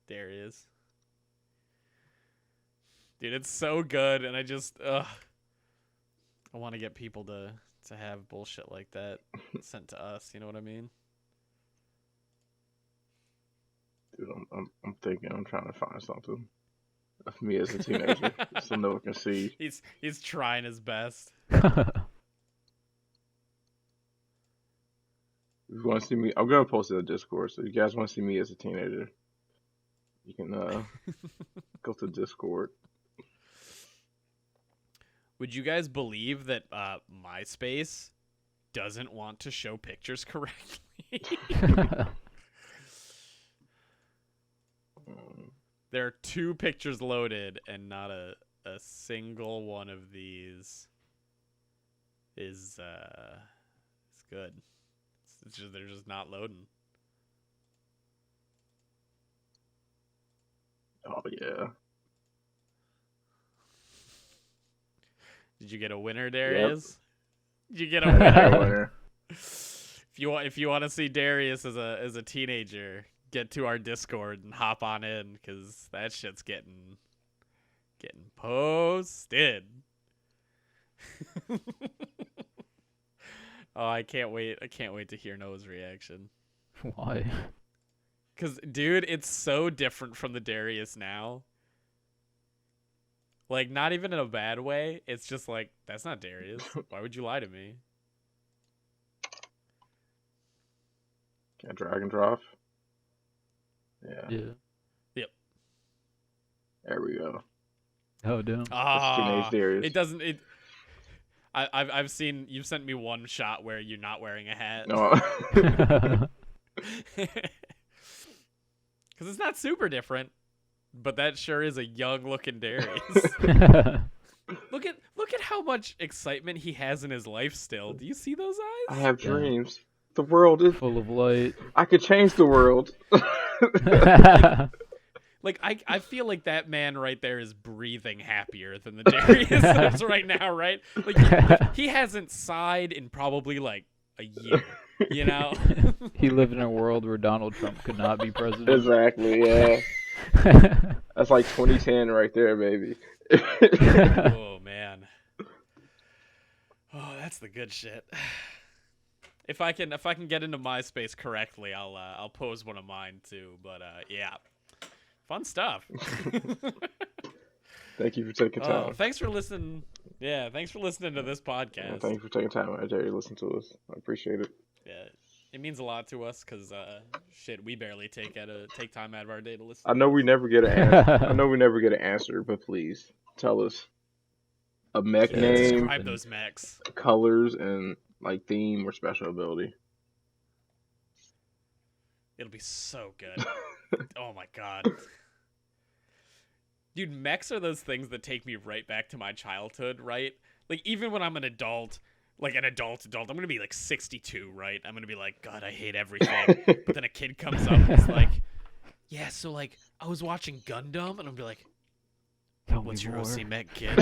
S1: there he is. Dude, it's so good, and I want to get people to have bullshit like that sent to us, you know what I mean?
S2: Dude, I'm thinking. I'm trying to find something of me as a teenager, so no one can see.
S1: He's trying his best.
S2: If you want to see me, I'm gonna post it in Discord. So if you guys want to see me as a teenager, you can go to Discord.
S1: Would you guys believe that MySpace doesn't want to show pictures correctly? There are 2 pictures loaded, and not a single one of these is good. It's just they're just not loading.
S2: Oh yeah.
S1: Did you get a winner, Darius?
S2: Yep.
S1: Did you get a winner?
S2: Winner.
S1: If you want to see Darius as a teenager, get to our Discord and hop on in, because that shit's getting posted. Oh, I can't wait to hear Noah's reaction.
S3: Why?
S1: Because, dude, it's so different from the Darius now. Like, not even in a bad way. It's just like, that's not Darius. Why would you lie to me?
S2: Can I drag and drop? Yeah.
S1: Yep.
S2: There we go.
S3: Oh damn.
S2: That's teenage Darius.
S1: It doesn't. I've seen you've sent me one shot where you're not wearing a hat.
S2: No.
S1: Because it's not super different, but that sure is a young looking Darius. Look at how much excitement he has in his life still. Do you see those eyes?
S2: I have dreams. The world is
S3: full of light.
S2: I could change the world.
S1: Like I feel like that man right there is breathing happier than the Darius is right now, right? Like he hasn't sighed in probably like a year, you know?
S3: He lived in a world where Donald Trump could not be president.
S2: Exactly, yeah. That's like 2010 right there, baby.
S1: Oh man. Oh, that's the good shit. If I can get into MySpace correctly, I'll pose one of mine too. But yeah, fun stuff.
S2: Thank you for taking time.
S1: Thanks for listening. Yeah, thanks for listening to this podcast.
S2: Thank you for taking time out of your day to listen to us. I appreciate it.
S1: Yeah, it means a lot to us because shit, we barely take time out of our day to listen.
S2: I know we never get an answer. I know we never get an answer, but please tell us a mech name,
S1: describe those mechs,
S2: colors, and like theme or special ability.
S1: It'll be so good. Oh my god. Dude, mechs are those things that take me right back to my childhood, right? Like, even when I'm an adult, like an adult, I'm going to be like 62, right? I'm going to be like, God, I hate everything. But then a kid comes up and is like, yeah, so like, I was watching Gundam, and I'll be like, what's your OC mech, kid?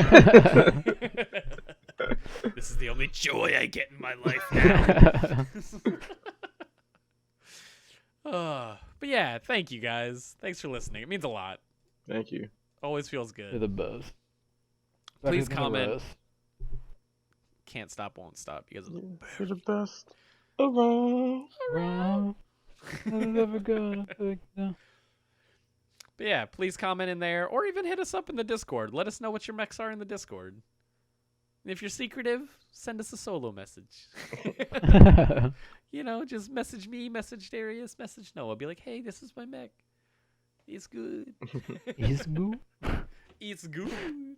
S1: This is the only joy I get in my life now. But yeah, thank you guys. Thanks for listening. It means a lot.
S2: Thank you.
S1: Always feels good.
S3: You're the best.
S1: Please comment. Can't stop, won't stop. You guys are
S2: You're the best around.
S3: I'm never gonna think no.
S1: But yeah, please comment in there, or even hit us up in the Discord. Let us know what your mechs are in the Discord. And if you're secretive, send us a solo message. You know, just message me, message Darius, message Noah. Be like, hey, this is my mech. It's good.
S3: It's good.
S1: It's good.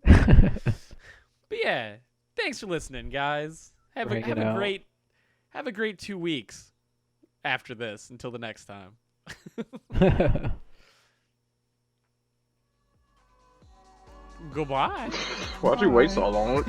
S1: But yeah, thanks for listening, guys. Have a great 2 weeks after this until the next time. Goodbye.
S2: Why'd you wait so long?